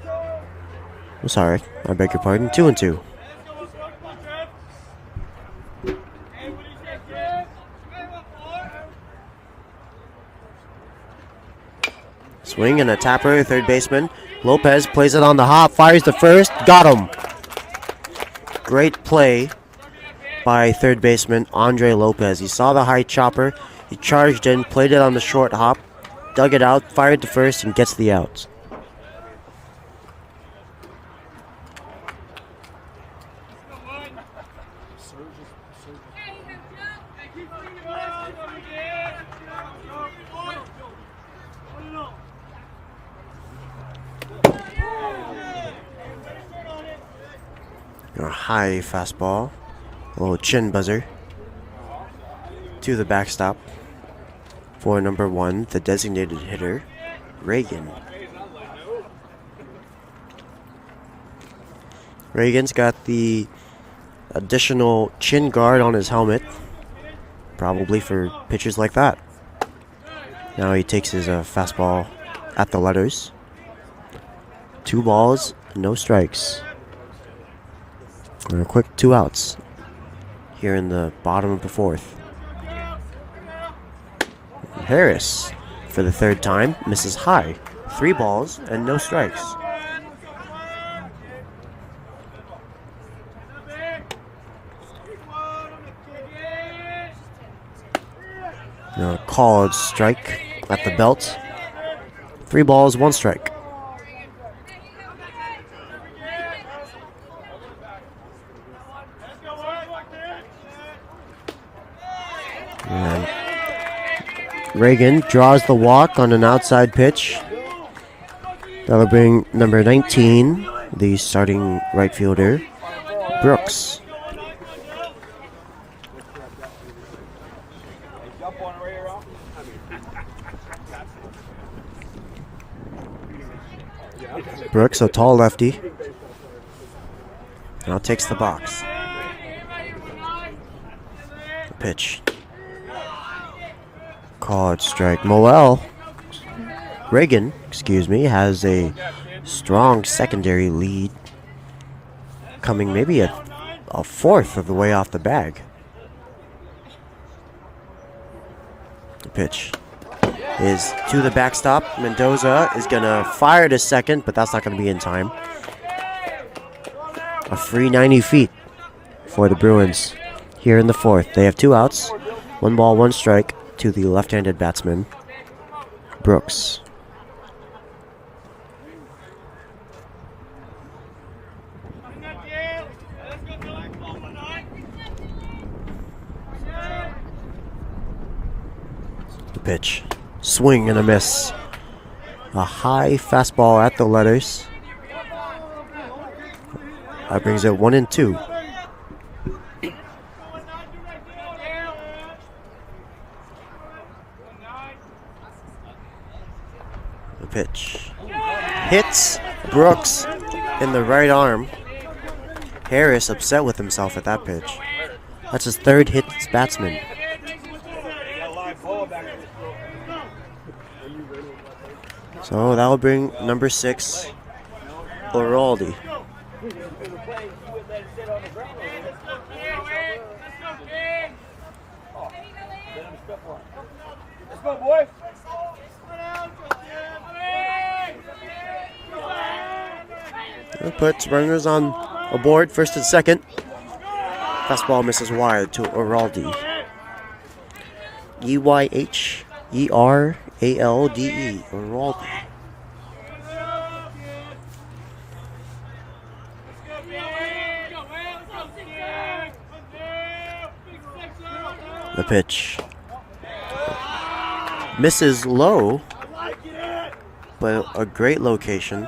I'm sorry, I beg your pardon. 2-2. Swing and a tapper, third baseman. Lopez plays it on the hop, fires the first, got him. Great play by third baseman Andre Lopez. He saw the high chopper, he charged in, played it on the short hop, dug it out, fired to first, and gets the out. A high fastball. A little chin buzzer to the backstop for number 1, the designated hitter, Reagan. Reagan's got the additional chin guard on his helmet, probably for pitchers like that. Now he takes his fastball at the letters. 2 balls, no strikes. And a quick 2 outs here in the bottom of the fourth. Harris, for the third time, misses high. 3 balls and no strikes. Now a called strike at the belt. 3 balls, 1 strike. And Reagan draws the walk on an outside pitch. That'll bring number 19, the starting right fielder, Brooks. Brooks, a tall lefty, now takes the box. The pitch. Called strike. Reagan, has a strong secondary lead, coming maybe a fourth of the way off the bag. The pitch is to the backstop. Mendoza is going to fire to second, but that's not going to be in time. A free 90 feet for the Bruins here in the fourth. They have 2 outs, 1 ball, 1 strike to the left-handed batsman, Brooks. The pitch. Swing and a miss. A high fastball at the letters. That brings it 1-2. The pitch. Hits Brooks in the right arm. Harris upset with himself at that pitch. That's his 3rd hit as batsman. So that will bring number 6, Oraldi. Let's go, boy. It puts runners on aboard, first and second. Fastball misses wide to Oraldi. Eyheralde, Oraldi. The pitch. Misses low, but a great location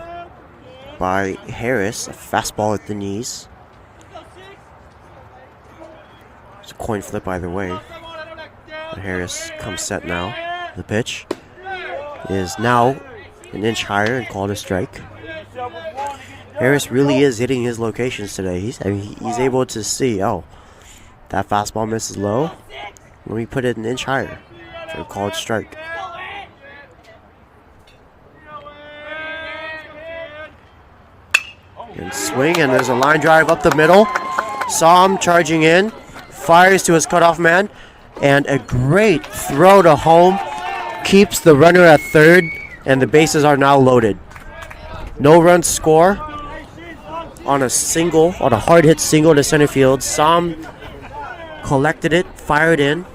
by Harris. A fastball at the knees. It's a coin flip either way. But Harris comes set now. The pitch is now an inch higher and called a strike. Harris really is hitting his locations today. He's able to see, oh, that fastball misses low. Let me put it an inch higher for a called strike. And swing, and there's a line drive up the middle. Saw him charging in, fires to his cutoff man, and a great throw to home. Keeps the runner at third, and the bases are now loaded. No runs score on a hard hit single to center field. Sam collected it, fired in.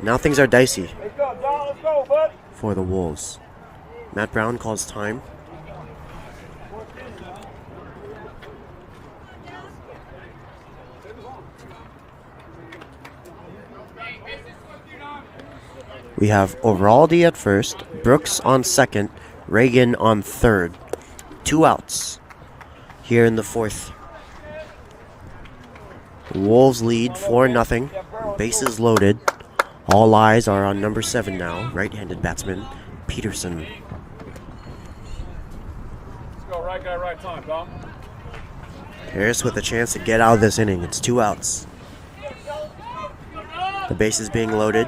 Now things are dicey for the Wolves. Matt Brown calls time. We have Oraldi at first, Brooks on second, Reagan on third. 2 outs here in the fourth. Wolves lead 4-0. Bases loaded. All eyes are on number 7 now, right-handed batsman Peterson. Let's go, right guy, right time, Tom. Harris with a chance to get out of this inning. It's 2 outs. The base is being loaded.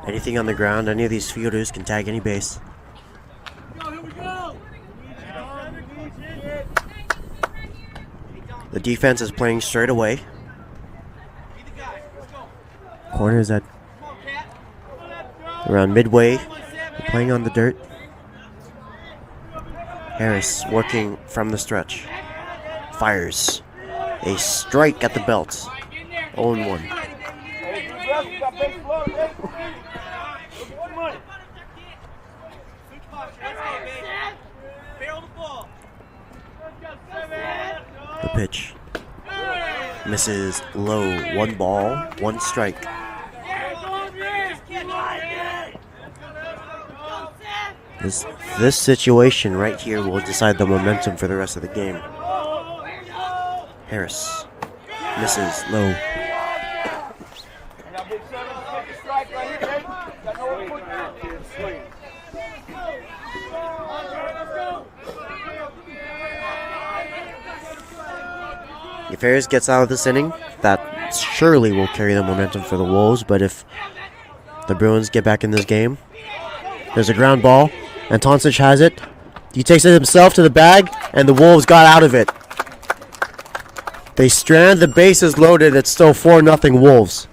Anything on the ground, any of these fielders can tag any base. The defense is playing straight away. Corner is at around midway, playing on the dirt. Harris working from the stretch. Fires. A strike at the belt. 0-1. The pitch misses low. 1 ball, 1 strike. This situation right here will decide the momentum for the rest of the game. Harris misses low. If Harris gets out of this inning, that surely will carry the momentum for the Wolves. But if the Bruins get back in this game, there's a ground ball, and Toncic has it. He takes it himself to the bag, and the Wolves got out of it. They strand the bases loaded. It's still 4-0 Wolves.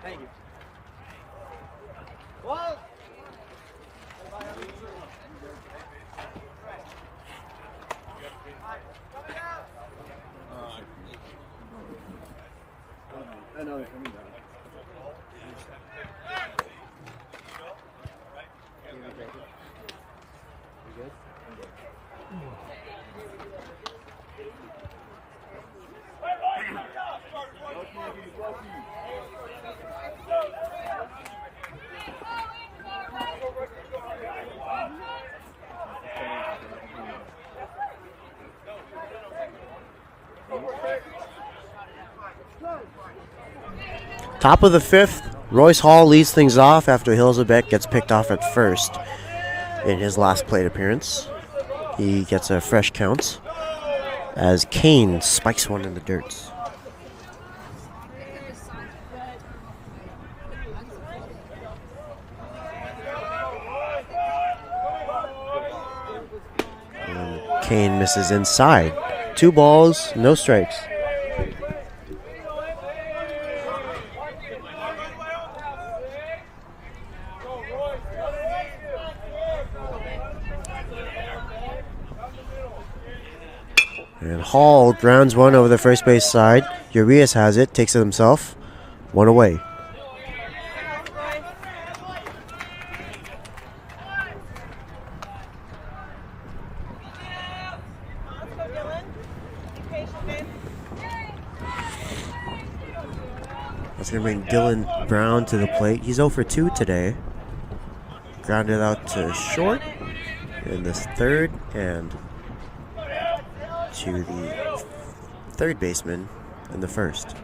Thank you. What? I know they're coming down. You good? Top of the fifth, Royce Hall leads things off after Hilzebeck gets picked off at first in his last plate appearance. He gets a fresh count as Kane spikes one in the dirt. And Kane misses inside. 2 balls, no strikes. And Hall grounds one over the first base side. Urias has it, takes it himself. 1 away. That's going to bring Dylan Brown to the plate. He's 0 for 2 today. Grounded out to short in this third, and to the third baseman in the first.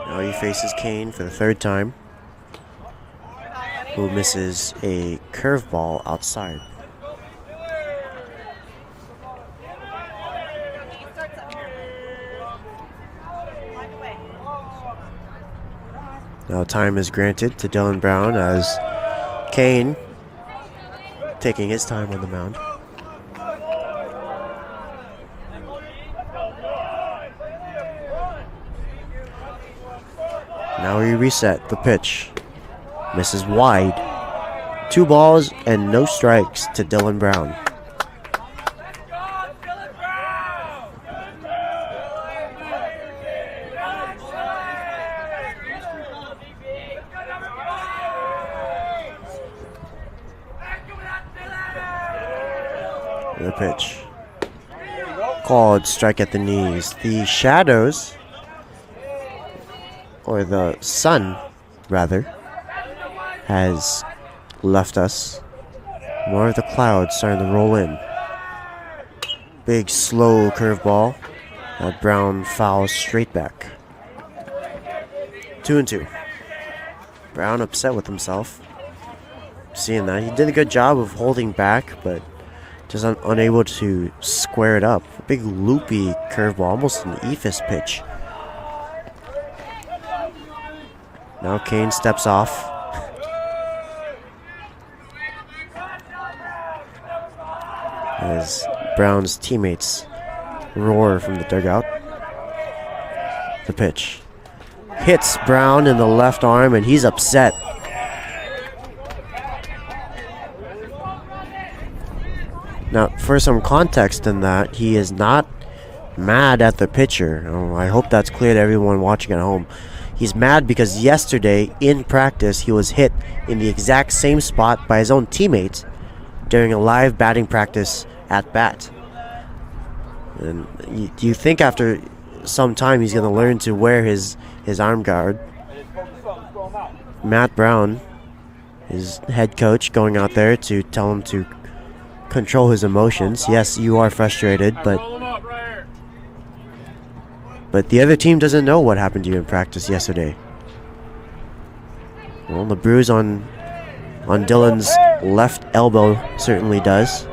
Now he faces Kane for the third time, who misses a curveball outside. Now time is granted to Dylan Brown as Kane taking his time on the mound. Now we reset the pitch. Misses wide. 2 balls and no strikes to Dylan Brown. The pitch. Called strike at the knees. The Shadows, or the sun, rather, has left us More of the clouds starting to roll in. Big, slow curveball. That Brown fouls straight back. 2-2. Brown upset with himself. Seeing that. He did a good job of holding back, but just unable to square it up. A big loopy curveball, almost an eephus pitch. Now Kane steps off. As Brown's teammates roar from the dugout. The pitch. Hits Brown in the left arm, and he's upset. Now, for some context in that, he is not mad at the pitcher. I hope that's clear to everyone watching at home. He's mad because yesterday, in practice, he was hit in the exact same spot by his own teammates during a live batting practice at bat. And do you think after some time he's going to learn to wear his arm guard? Matt Brown, his head coach, going out there to tell him to control his emotions. Yes, you are frustrated, but the other team doesn't know what happened to you in practice yesterday. Well, the bruise on Dylan's left elbow certainly does.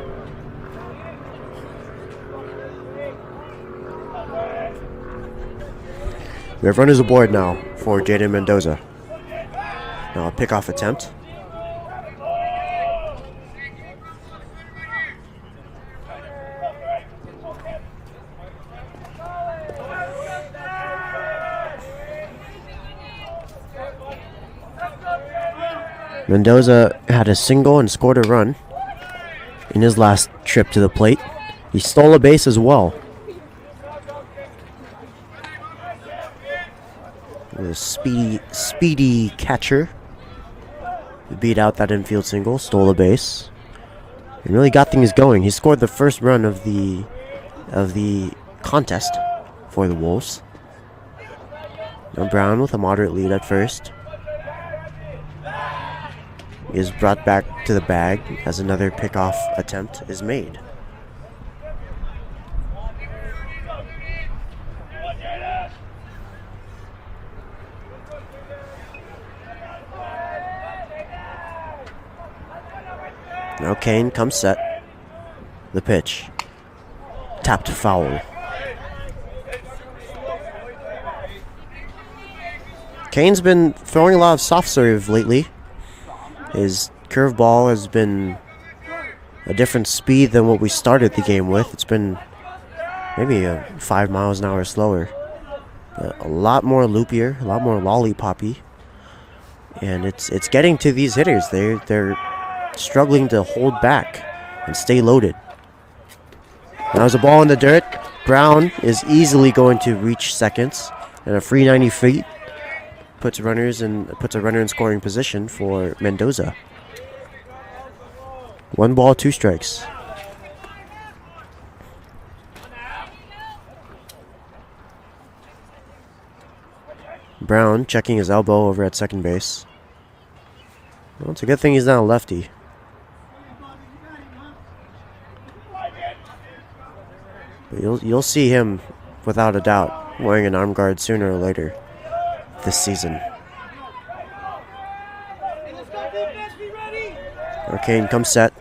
We have runners aboard now for Jaden Mendoza. Now a pickoff attempt. Mendoza had a single and scored a run in his last trip to the plate. He stole a base as well. The speedy catcher beat out that infield single, stole a base, and really got things going. He scored the first run of the contest for the Wolves. Now Brown with a moderate lead at first is brought back to the bag as another pickoff attempt is made. Now Kane comes set. The pitch. Tapped foul. Kane's been throwing a lot of soft serve lately. His curveball has been a different speed than what we started the game with. It's been maybe 5 miles an hour slower. But a lot more loopier, a lot more lollipoppy. And it's getting to these hitters. They're struggling to hold back and stay loaded. Now there's a ball in the dirt. Brown is easily going to reach seconds, and a free 90 feet puts a runner in scoring position for Mendoza. 1 ball, 2 strikes. Brown checking his elbow over at second base. Well, it's a good thing he's not a lefty. But you'll see him, without a doubt, wearing an arm guard sooner or later this season. Kane comes set.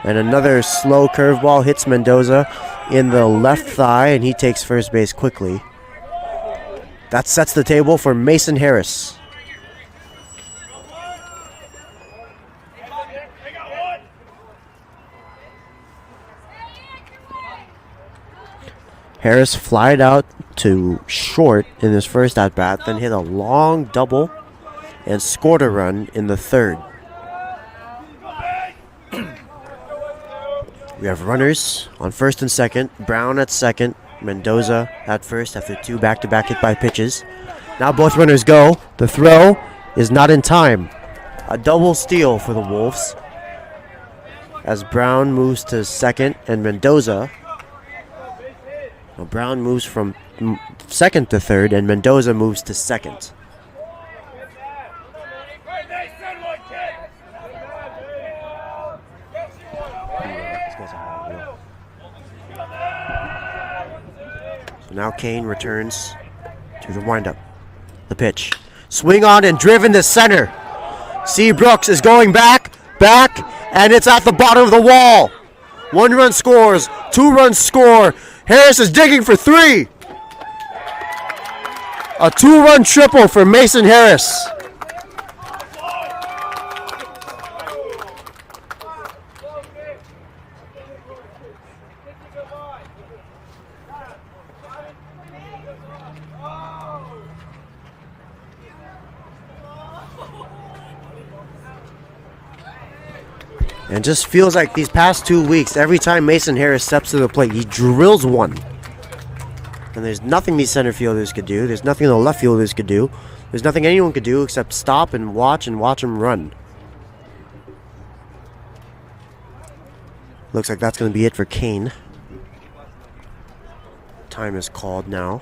And another slow curveball hits Mendoza in the left thigh, and he takes first base quickly. That sets the table for Mason Harris. Harris flied out to short in his first at-bat, then hit a long double and scored a run in the third. We have runners on first and second. Brown at second. Mendoza at first after 2 back-to-back hit-by pitches. Now both runners go. The throw is not in time. A double steal for the Wolves as Brown moves to second and Mendoza. Well, Brown moves from second to third, and Mendoza moves to second. Now Kane returns to the windup. The pitch. Swing on and driven to center. C. Brooks is going back, and it's at the bottom of the wall. 1 run scores, 2 runs score. Harris is digging for 3. A 2-run triple for Mason Harris. And just feels like these past 2 weeks, every time Mason Harris steps to the plate, he drills one. And there's nothing these center fielders could do. There's nothing the left fielders could do. There's nothing anyone could do except stop and watch him run. Looks like that's going to be it for Kane. Time is called now.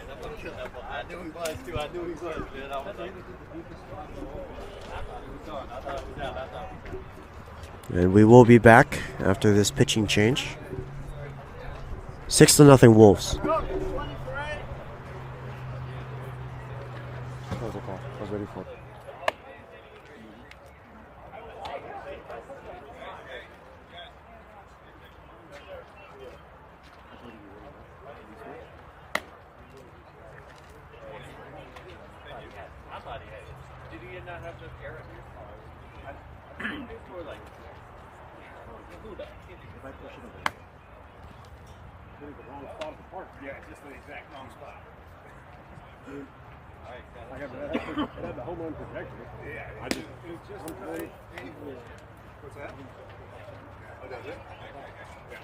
And we will be back after this pitching change. 6-0 Wolves. I was ready for it. Yeah, just the exact wrong spot. I had the home run protector. Yeah, I just, it's just what's that? Oh, does it? Yeah.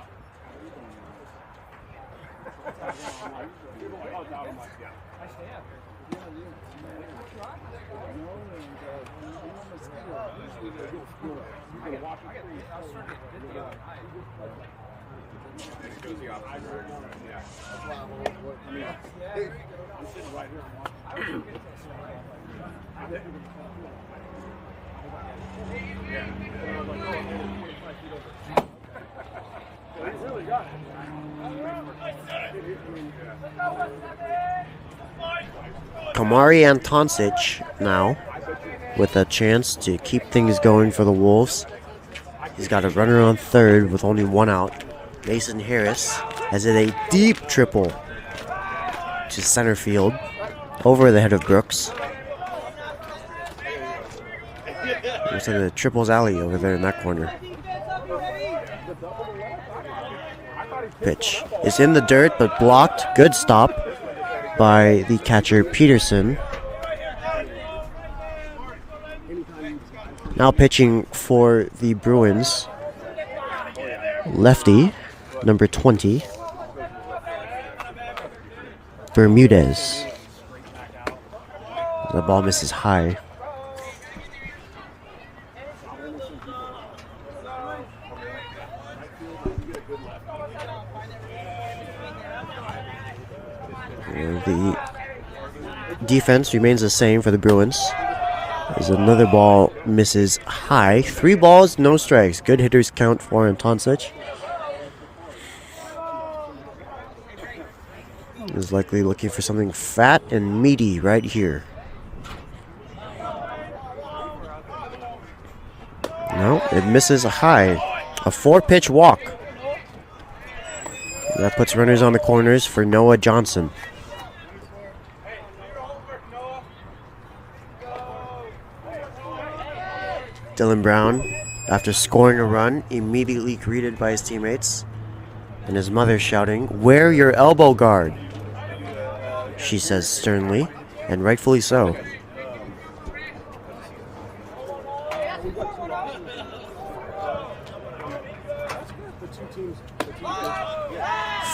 It goes the opposite direction. Yeah. I'm sitting right here. He really got it. Kamari Antoncic now with a chance to keep things going for the Wolves. He's got a runner on third with only 1 out. Mason Harris has hit a deep triple to center field over the head of Brooks. Looks like the triples alley over there in that corner. Pitch is in the dirt but blocked. Good stop by the catcher Peterson. Now pitching for the Bruins, lefty, number 20, Bermudez. The ball misses high. And the defense remains the same for the Bruins. As another ball misses high. 3 balls, no strikes. Good hitters count for Antoncic. Is likely looking for something fat and meaty right here. No, it misses a high. A 4-pitch walk. That puts runners on the corners for Noah Johnson. Dylan Brown, after scoring a run, immediately greeted by his teammates and his mother shouting, "Wear your elbow guard," she says sternly, and rightfully so.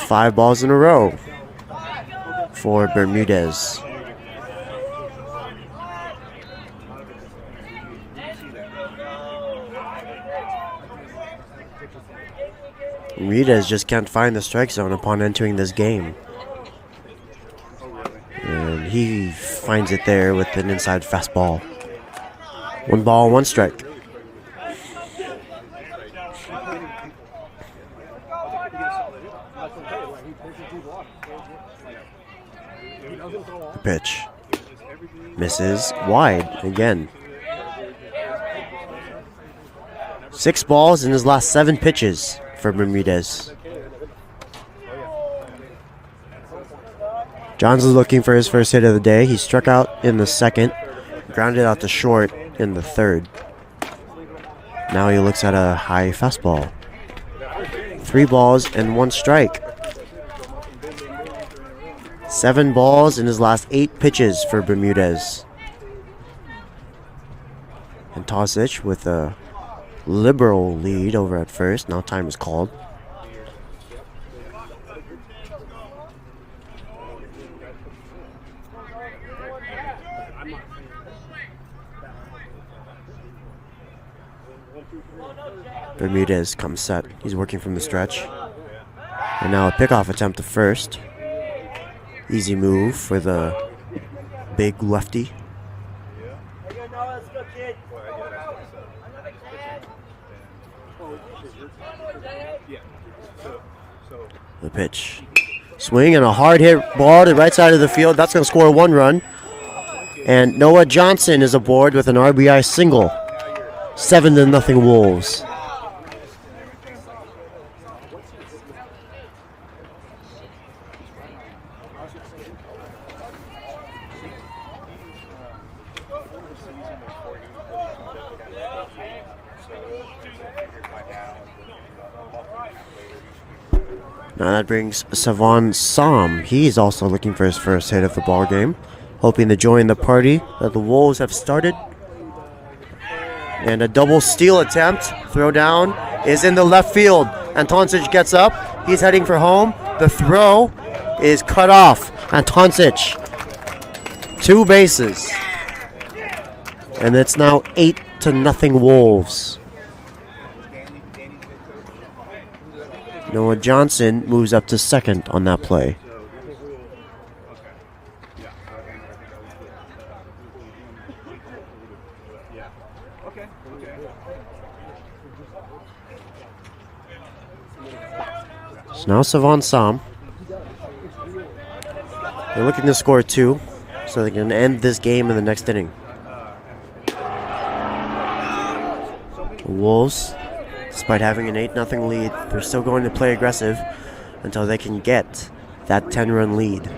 Five balls in a row for Bermudez. Bermudez just can't find the strike zone upon entering this game. And he finds it there with an inside fastball. 1 ball, 1 strike. pitch. Misses wide again. 6 balls in his last 7 pitches for Bermudez. Johns is looking for his first hit of the day. He struck out in the second, grounded out to short in the third. Now he looks at a high fastball. 3 balls and 1 strike. 7 balls in his last 8 pitches for Bermudez. And Tosic with a liberal lead over at first. Now time is called. Bermudez comes set. He's working from the stretch. And now a pickoff attempt to first. Easy move for the big lefty. The pitch. Swing and a hard hit ball to the right side of the field. That's going to score 1 run. And Noah Johnson is aboard with an RBI single. 7-0 Wolves. Now that brings Savon Som. He's also looking for his first hit of the ball game, hoping to join the party that the Wolves have started. And a double steal attempt. Throw down is in the left field. Antoncic gets up. He's heading for home. The throw is cut off. Antoncic. 2 bases. And it's now 8-0 Wolves. Noah Johnson moves up to second on that play. So now Savon Som. They're looking to score 2 so they can end this game in the next inning. The Wolves, despite having an 8-0 lead, they're still going to play aggressive until they can get that 10-run lead.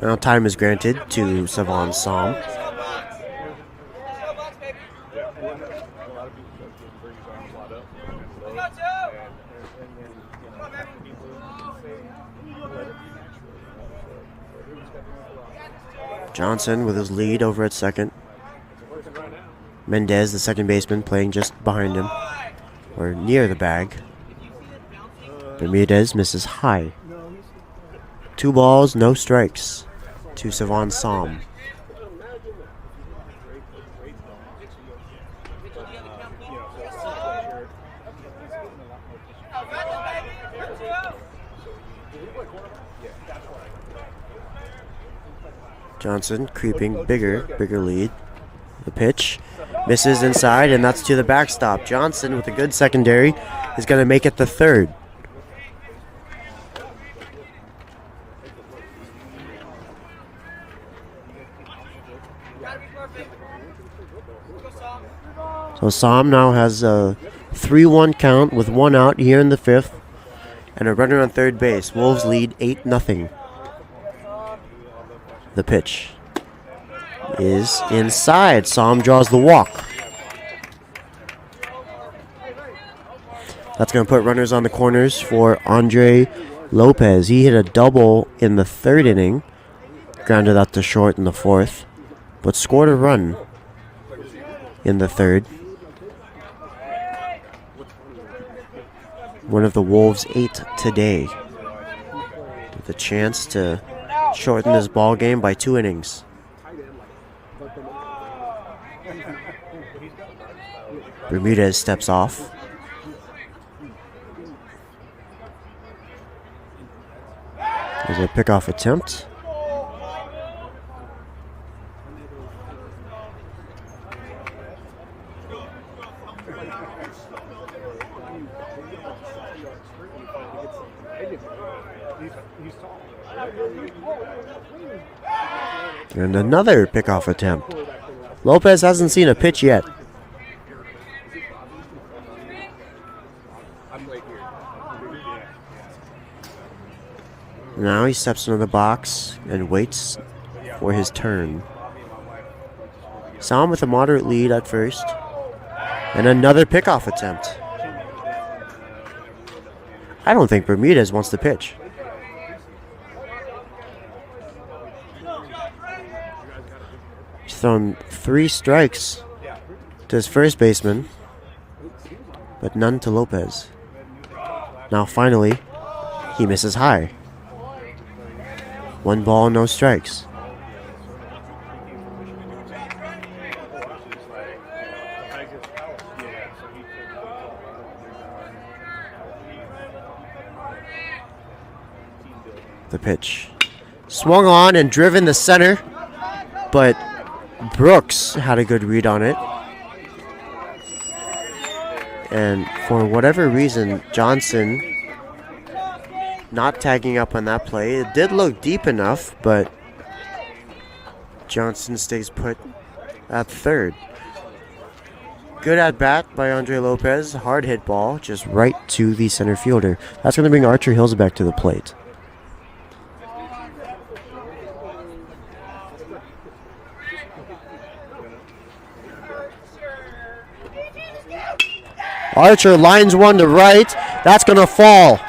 Now time is granted to Savon Som. Johnson with his lead over at second. Mendez, the second baseman, playing just behind him, or near the bag. Bermudez misses high. 2 balls, no strikes to Savon Som. Johnson creeping bigger lead. The pitch misses inside, and that's to the backstop. Johnson with a good secondary is going to make it the third. So Som now has a 3-1 count with 1 out here in the 5th and a runner on third base. Wolves lead 8-0. The pitch is inside. Som draws the walk. That's going to put runners on the corners for Andre Lopez. He hit a double in the 3rd inning, grounded out to short in the 4th, but scored a run in the 3rd. One of the Wolves' 8 today, with a chance to shorten this ball game by 2 innings. Bermudez steps off. There's a pickoff attempt. He's tall. And another pickoff attempt. Lopez hasn't seen a pitch yet. Now he steps into the box and waits for his turn. Saw him with a moderate lead at first. And another pickoff attempt. I don't think Bermudez wants to pitch. He's thrown 3 strikes to his first baseman, but none to Lopez. Now finally, he misses high. 1 ball, no strikes. The pitch. Swung on and driven to center, but Brooks had a good read on it. And for whatever reason, Johnson not tagging up on that play. It did look deep enough, but Johnson stays put at third. Good at bat by Andre Lopez. Hard hit ball, just right to the center fielder. That's going to bring Archer Hillsback to the plate. Archer lines one to right. That's going to fall.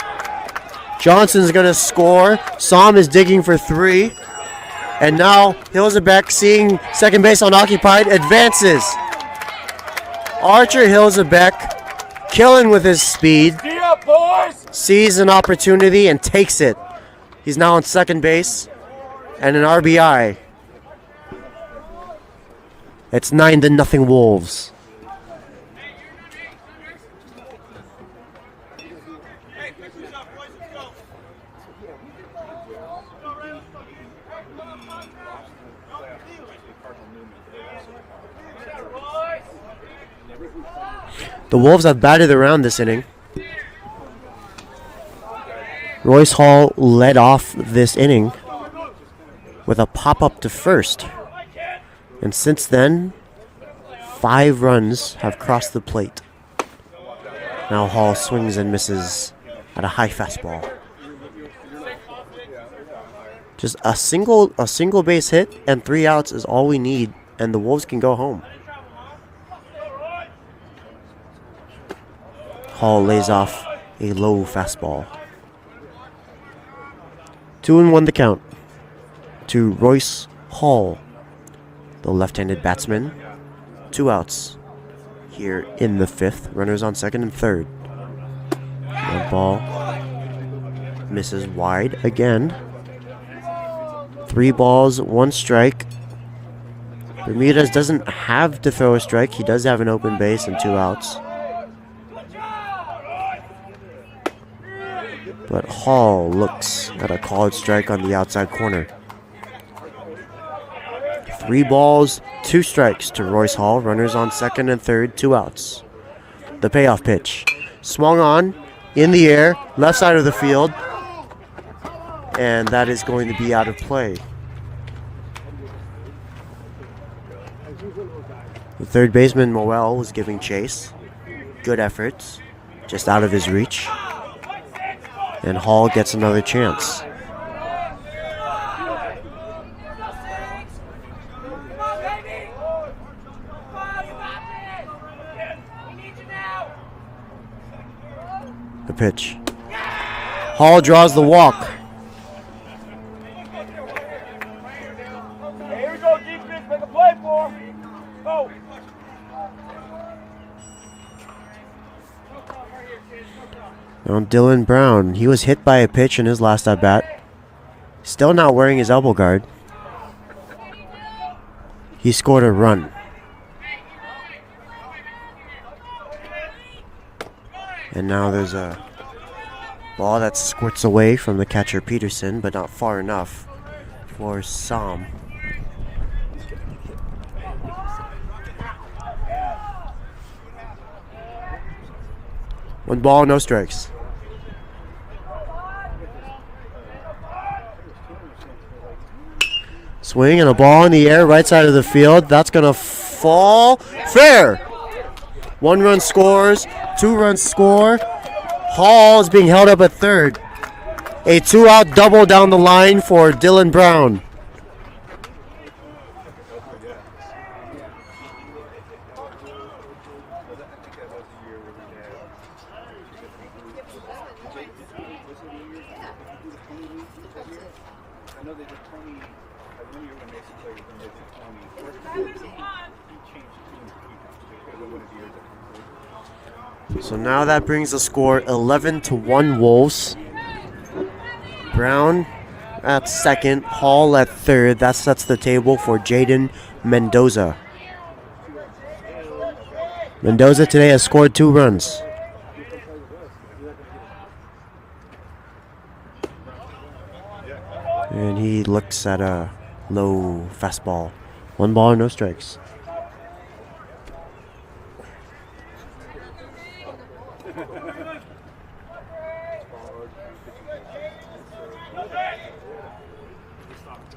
Johnson's going to score. Som is digging for 3. And now Hillsback, seeing second base unoccupied, advances. Archer Hillsback, killing with his speed, sees an opportunity and takes it. He's now on second base and an RBI. It's 9-0 Wolves. The Wolves have batted around this inning. Royce Hall led off this inning with a pop-up to first. And since then, 5 runs have crossed the plate. Now Hall swings and misses at a high fastball. Just a single base hit and 3 outs is all we need, and the Wolves can go home. Hall lays off a low fastball. 2-1 the count to Royce Hall, the left-handed batsman. 2 outs here in the 5th. Runners on second and third. One ball misses wide again. 3 balls, 1 strike. Bermudez doesn't have to throw a strike. He does have an open base and 2 outs. But Hall looks at a called strike on the outside corner. 3 balls, 2 strikes to Royce Hall. Runners on second and third, 2 outs. The payoff pitch. Swung on, in the air, left side of the field. And that is going to be out of play. The third baseman, Moel, was giving chase. Good efforts, just out of his reach. And Hall gets another chance. The pitch. Hall draws the walk. Hey, here we go, defense. Make a play for him. Go. Now Dylan Brown, he was hit by a pitch in his last at bat. Still not wearing his elbow guard. He scored a run. And now there's a ball that squirts away from the catcher Peterson, but not far enough for Som. One ball, no strikes. Swing and a ball in the air, right side of the field. That's going to fall. Fair. 1 run scores, 2 runs score. Hall is being held up at third. A 2-out double down the line for Dylan Brown. I know they did 20, like 1 year when Mason played, when they did 20. First 14, he changed teams a few times. It was one of the years that he played. So now that brings the score 11-1 Wolves. Brown at second, Hall at third. That sets the table for Jaden Mendoza. Mendoza today has scored 2 runs. And he looks at a low fastball. 1 ball, no strikes.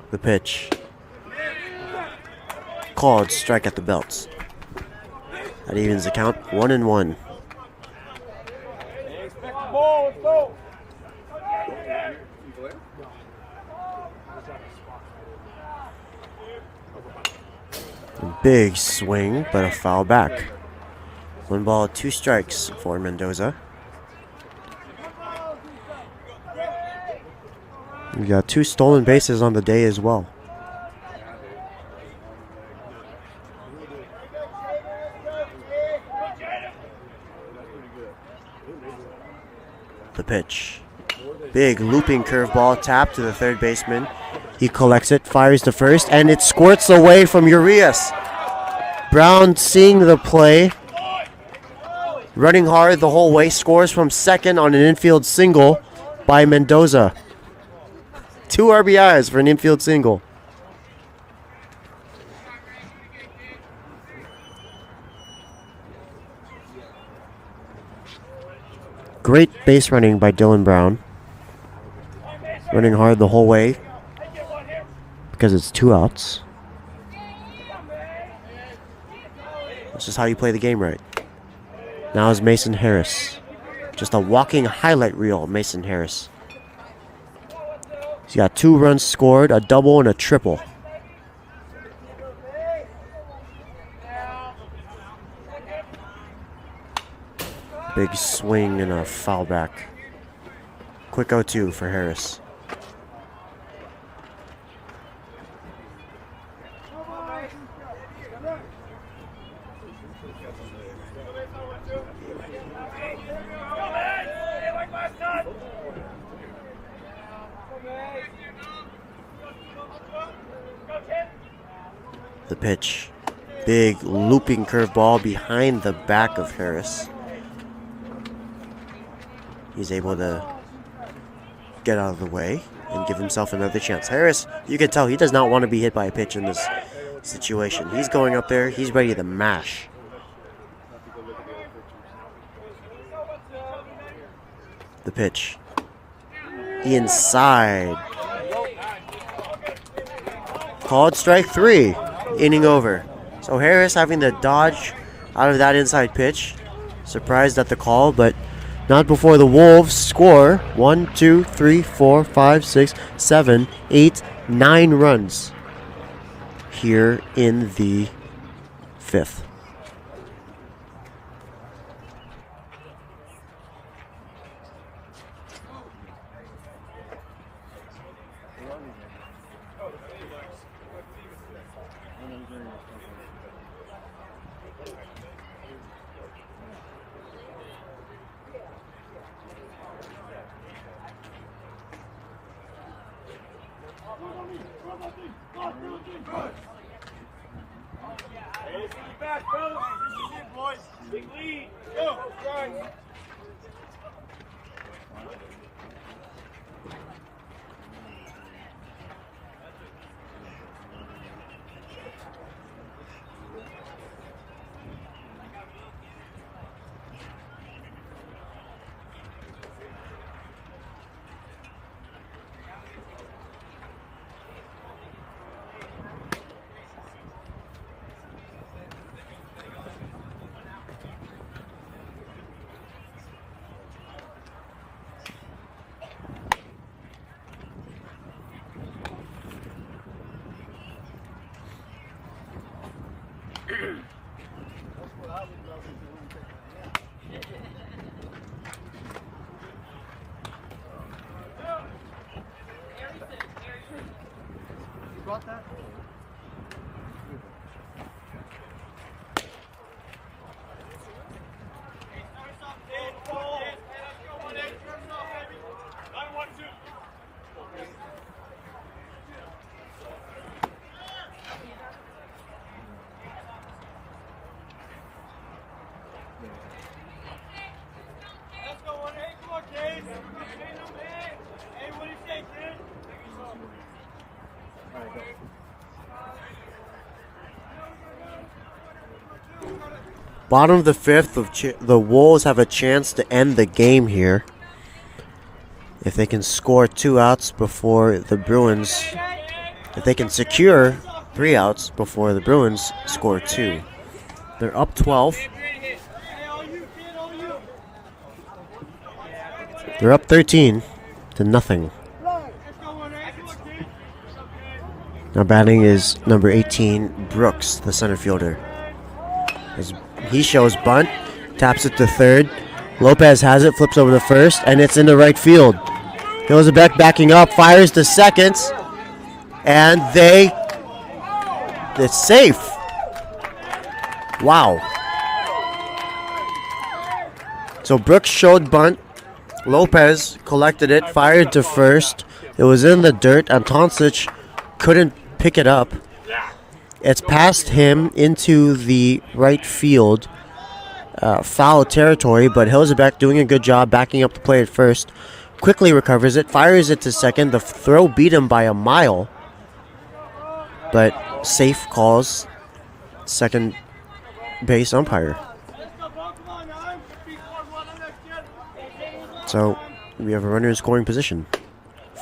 The pitch. Called strike at the belts. That evens the count 1-1. Expect the ball. Let's go. Big swing, but a foul back. 1 ball, 2 strikes for Mendoza. We got 2 stolen bases on the day as well. The pitch. Big looping curveball tapped to the third baseman. He collects it, fires to first, and it squirts away from Urias. Brown seeing the play, running hard the whole way, scores from second on an infield single by Mendoza. 2 RBIs for an infield single. Great base running by Dylan Brown. Running hard the whole way because it's 2 outs. That's just how you play the game right. Now is Mason Harris. Just a walking highlight reel, Mason Harris. He's got 2 runs scored, a double and a triple. Big swing and a foul back. Quick 0-2 for Harris. The pitch. Big looping curveball behind the back of Harris. He's able to get out of the way and give himself another chance. Harris, you can tell he does not want to be hit by a pitch in this situation. He's going up there. He's ready to mash. The pitch. Inside. Called strike 3. Inning over. So Harris having to dodge out of that inside pitch. Surprised at the call, but not before the Wolves score 1, 2, 3, 4, 5, 6, 7, 8, 9 runs here in the 5th. Back, fellas. This is it, boys. Big lead. Go. Guys. brought that? Bottom of the fifth, the Wolves have a chance to end the game here. If they can score 2 outs before the Bruins, if they can secure 3 outs before the Bruins score 2. They're up 12. They're up 13 to nothing. Now batting is number 18, Brooks, the center fielder. As he shows bunt, taps it to third. Lopez has it, flips over to first, and it's into right field. Hilzebeck backing up, fires to second, and it's safe. Wow. So Brooks showed bunt. Lopez collected it, fired to first. It was in the dirt, and Toncic couldn't pick it up. It's past him into the right field, foul territory, but Hilzebeck doing a good job backing up the play at first. Quickly recovers it, fires it to second. The throw beat him by a mile, but safe calls second base umpire. So we have a runner in scoring position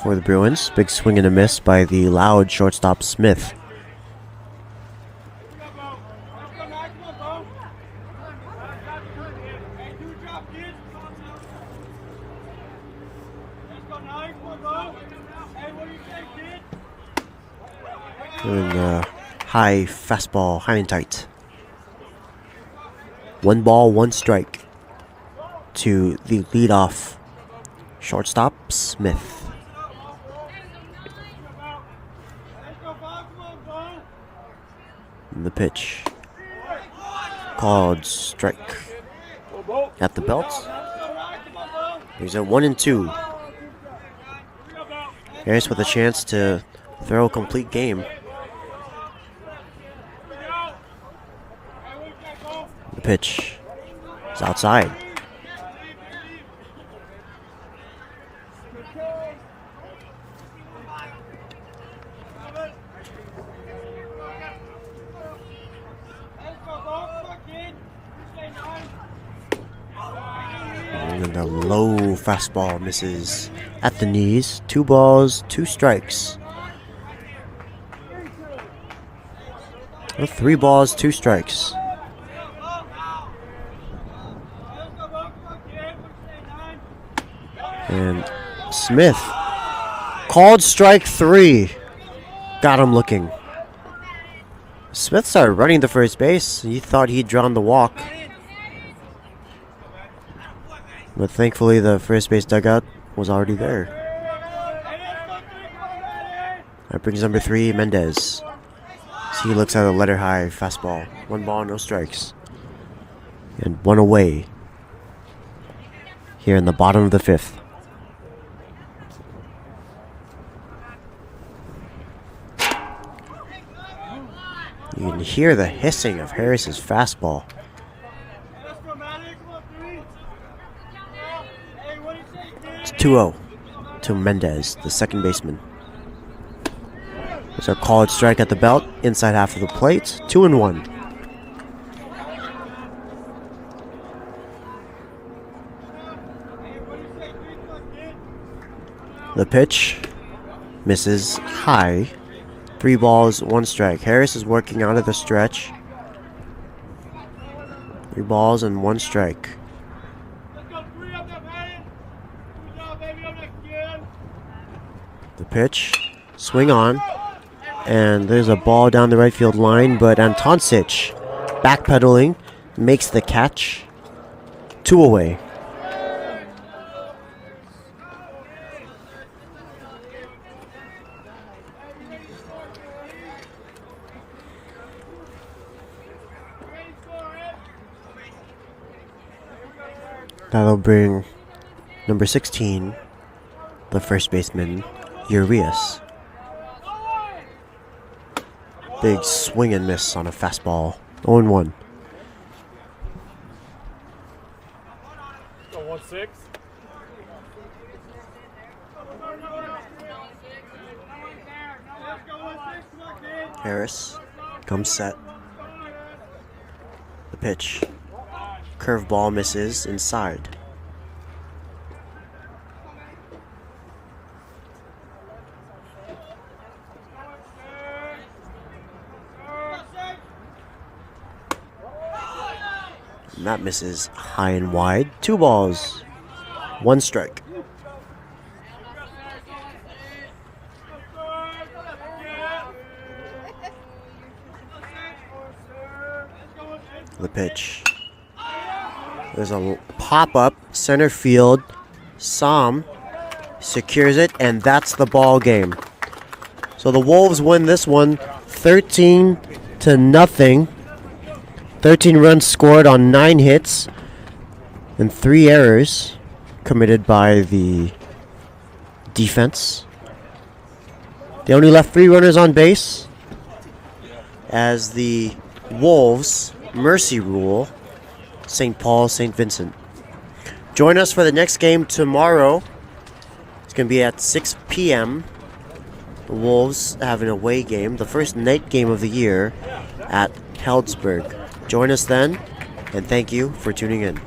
for the Bruins. Big swing and a miss by the loud shortstop Smith. And high fastball, high and tight. 1 ball, 1 strike to the leadoff shortstop Smith. And the pitch called strike at the belt. He's at 1-2. Harris with a chance to throw a complete game. The pitch is outside. And the low fastball misses at the knees. 2 balls, 2 strikes. 3 balls, 2 strikes. And Smith called strike 3. Got him looking. Smith started running to first base. He thought he'd drawn the walk. But thankfully the first base dugout was already there. That brings number 3, Mendez. He looks at a letter high fastball. 1 ball, no strikes. And 1 away here in the bottom of the 5th. You can hear the hissing of Harris's fastball. It's 2-0 to Mendez, the second baseman. There's a called strike at the belt, inside half of the plate, 2-1. The pitch misses high. 3 balls, 1 strike. Harris is working out of the stretch. 3 balls and 1 strike. The pitch, swing on, and there's a ball down the right field line, but Antoncic backpedaling makes the catch. 2 away. That'll bring number 16, the first baseman, Urias. Big swing and miss on a fastball. 0-1. Go 1-6. Harris comes set. The pitch. Curveball misses inside. And that misses high and wide. 2 balls. 1 strike. The pitch. There's a pop-up, center field. Sam secures it, and that's the ball game. So the Wolves win this one 13-0. 13 runs scored on 9 hits and 3 errors committed by the defense. They only left 3 runners on base as the Wolves mercy rule St. Paul, St. Vincent. Join us for the next game tomorrow. It's going to be at 6 p.m. The Wolves have an away game, the first night game of the year at Heldsburg. Join us then, and thank you for tuning in.